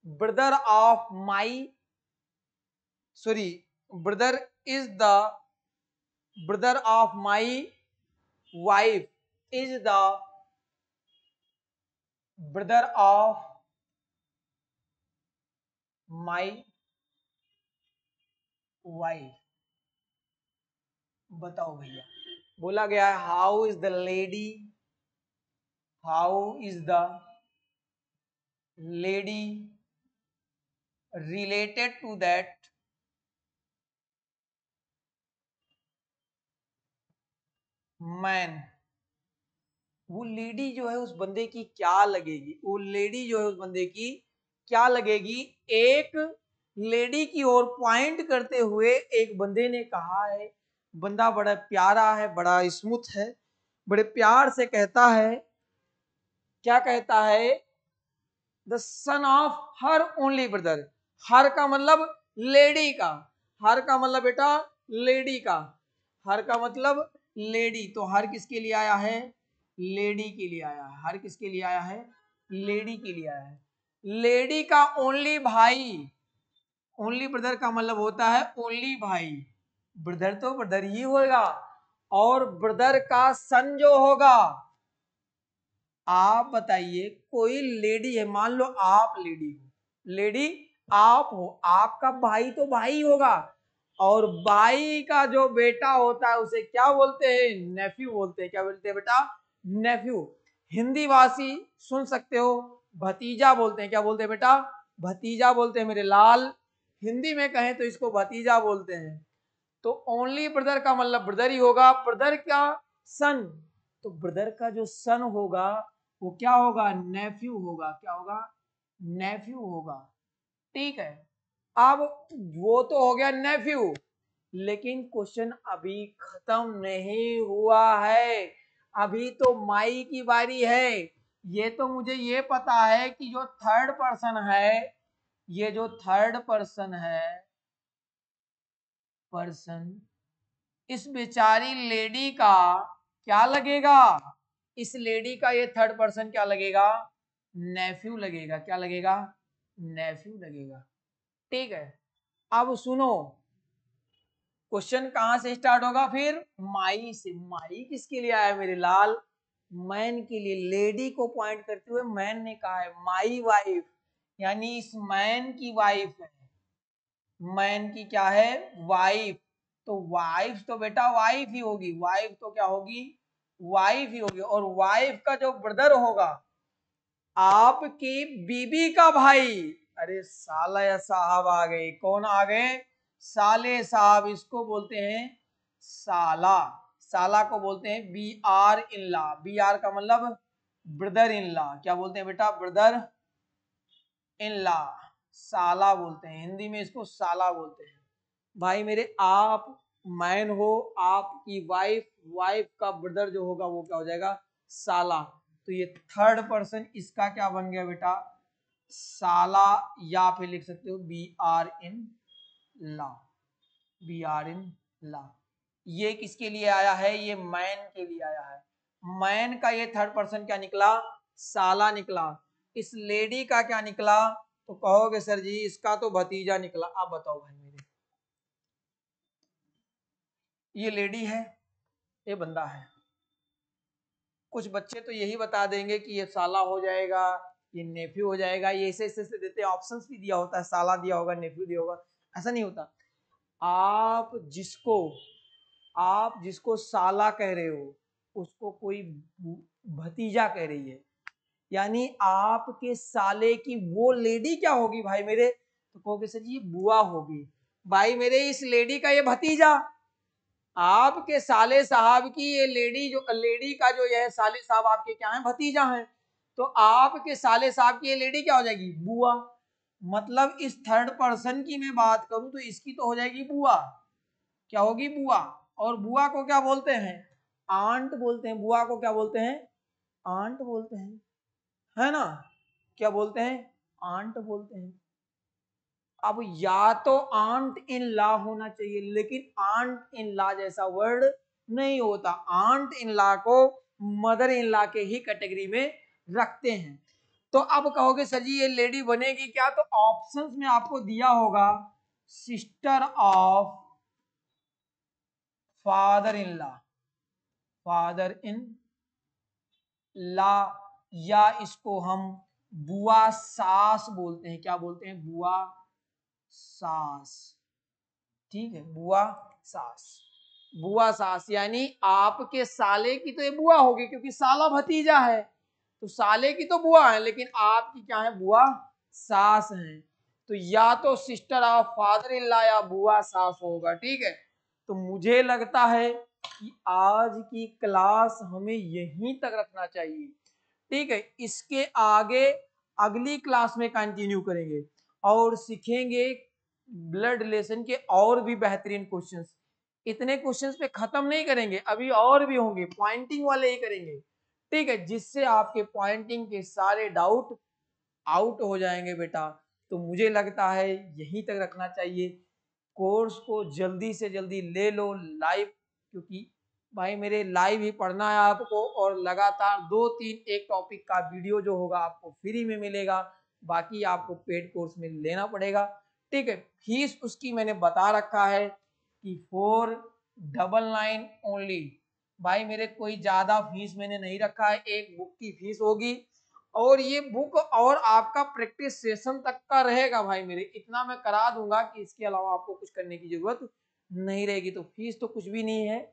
brother of my, sorry, brother is the brother of my wife, is the brother of my wife. बताओ भैया, बोला गया है how is the lady, how is the lady related to that man. वो lady जो है उस बंदे की क्या लगेगी? वो लेडी जो है उस बंदे की क्या लगेगी? एक लेडी की ओर पॉइंट करते हुए एक बंदे ने कहा है, बंदा बड़ा प्यारा है, बड़ा स्मूथ है, बड़े प्यार से कहता है। क्या कहता है? The son of her only brother. Her का मतलब लेडी का, हर का मतलब बेटा लेडी का, हर का मतलब लेडी। तो हर किसके लिए आया है? लेडी के लिए आया है। हर किसके लिए आया है? लेडी के लिए आया है। लेडी का ओनली भाई, ओनली ब्रदर का मतलब होता है ओनली भाई। ब्रदर तो ब्रदर ही होगा, और ब्रदर का सन जो होगा। आप बताइए, कोई लेडी है, मान लो आप लेडी हो, लेडी आप हो, आपका भाई तो भाई होगा, और भाई का जो बेटा होता है उसे क्या बोलते हैं? नेफ्यू बोलते हैं। क्या बोलते हैं बेटा? नेफ्यू। हिंदी भाषी सुन सकते हो, भतीजा बोलते हैं। क्या बोलते हैं बेटा? भतीजा बोलते हैं मेरे लाल। हिंदी में कहें तो इसको भतीजा बोलते हैं। तो ओनली ब्रदर का मतलब ब्रदर ही होगा, ब्रदर का सन, तो ब्रदर का जो सन होगा वो क्या होगा, नेफ्यू होगा, क्या होगा, नेफ्यू होगा, ठीक है। अब वो तो हो गया नेफ्यू, लेकिन क्वेश्चन अभी खत्म नहीं हुआ है, अभी तो माई की बारी है। ये तो मुझे ये पता है कि जो थर्ड पर्सन है, ये जो थर्ड पर्सन है, पर्सन, इस बेचारी लेडी का क्या लगेगा, इस लेडी का ये थर्ड पर्सन क्या लगेगा, नेफ्यू लगेगा, क्या लगेगा, नेफ्यू लगेगा, ठीक है। अब सुनो, क्वेश्चन कहां से स्टार्ट होगा, फिर माई से। माई किसके लिए आया मेरे लाल, मैन के लिए, लेडी को पॉइंट करते हुए मैन ने कहा है माई वाइफ, यानी इस मैन की वाइफ है, मैन की क्या है, वाइफ, तो वाइफ तो बेटा वाइफ ही होगी, वाइफ तो क्या होगी, वाइफ ही होगी, और वाइफ का जो ब्रदर होगा आपकी बीबी का भाई, अरे साला या साहब आ गए, कौन आ गए, साले साहब, इसको बोलते हैं साला, साला को बोलते हैं B R in law, B R का मतलब ब्रदर इन लॉ, क्या बोलते हैं बेटा, ब्रदर इन लॉ, साला बोलते हैं, हिंदी में इसको साला बोलते हैं। भाई मेरे आप मैन हो, आपकी वाइफ, वाइफ का ब्रदर जो होगा वो क्या हो जाएगा, साला, तो ये थर्ड पर्सन इसका क्या बन गया बेटा, साला, या फिर लिख सकते हो B R in law, B R in law. ये किसके लिए आया है, ये मैन के लिए आया है, मैन का ये थर्ड पर्सन क्या निकला, साला निकला, इस लेडी का क्या निकला, तो कहोगे सर जी इसका तो भतीजा निकला। आप बताओ भाई मेरे, ये लेडी है, ये बंदा है, कुछ बच्चे तो यही बता देंगे कि ये साला हो जाएगा, ये नेफ्यू हो जाएगा, ये ऐसे ऐसे देते हैं, ऑप्शंस भी दिया होता है, साला दिया होगा, नेफ्यू दिया होगा, ऐसा नहीं होता। आप जिसको, आप जिसको साला कह रहे हो उसको कोई भतीजा कह रही है, यानी आपके साले की वो लेडी क्या होगी भाई मेरे, तो कहोगे सर जी ये बुआ होगी, भाई मेरे इस लेडी का ये भतीजा, आपके साले साहब की ये लेडी, जो लेडी का जो यह साले साहब आपके क्या है, भतीजा है, तो आपके साले साहब की ये लेडी क्या हो जाएगी, बुआ, मतलब इस थर्ड पर्सन की मैं बात करूं तो इसकी तो हो जाएगी बुआ, क्या होगी, बुआ, और बुआ को क्या बोलते हैं, आंट बोलते हैं, बुआ को क्या बोलते हैं, आंट बोलते हैं, है ना, क्या बोलते हैं, आंट बोलते हैं। अब या तो आंट इन लॉ होना चाहिए, लेकिन आंट इन लॉ जैसा वर्ड नहीं होता, आंट इन लॉ को मदर इन लॉ के ही कैटेगरी में रखते हैं। तो अब कहोगे सर जी ये लेडी बनेगी क्या, तो ऑप्शंस में आपको दिया होगा sister of father in law, father in law, या इसको हम बुआ सास बोलते हैं, क्या बोलते हैं, बुआ सास, ठीक है, बुआ सास, बुआ सास, यानी आपके साले की तो ये बुआ होगी क्योंकि साला भतीजा है, तो साले की तो बुआ है, लेकिन आपकी क्या है, बुआ सास है, तो या तो sister of father in law या बुआ सास होगा, ठीक है। तो मुझे लगता है कि आज की क्लास हमें यहीं तक रखना चाहिए, ठीक है, इसके आगे अगली क्लास में कंटिन्यू करेंगे और सीखेंगे ब्लड रिलेशन के और भी बेहतरीन क्वेश्चंस। इतने क्वेश्चंस पे खत्म नहीं करेंगे, अभी और भी होंगे, पॉइंटिंग वाले ही करेंगे, ठीक है, जिससे आपके पॉइंटिंग के सारे डाउट आउट हो जाएंगे बेटा। तो मुझे लगता है यहीं तक रखना चाहिए, कोर्स को जल्दी से जल्दी ले लो लाइव, क्योंकि भाई मेरे लाइव ही पढ़ना है आपको, और लगातार 2-3 एक टॉपिक का वीडियो जो होगा आपको फ्री में मिलेगा, बाकी आपको पेड कोर्स में लेना पड़ेगा, ठीक है। फीस उसकी मैंने बता रखा है कि 499 ओनली, भाई मेरे कोई ज्यादा फीस मैंने नहीं रखा है, एक बुक की फीस होगी, और ये बुक और आपका प्रैक्टिस सेशन तक का रहेगा भाई मेरे, इतना मैं करा दूंगा कि इसके अलावा आपको कुछ करने की जरूरत नहीं रहेगी। तो फीस तो कुछ भी नहीं है,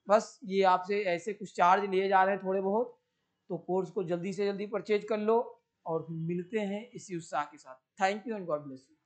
बस ये आपसे ऐसे कुछ चार्ज लिए जा रहे हैं थोड़े बहुत। तो कोर्स को जल्दी से जल्दी परचेज कर लो और फिर मिलते हैं इसी उत्साह के साथ। Thank you and God bless you.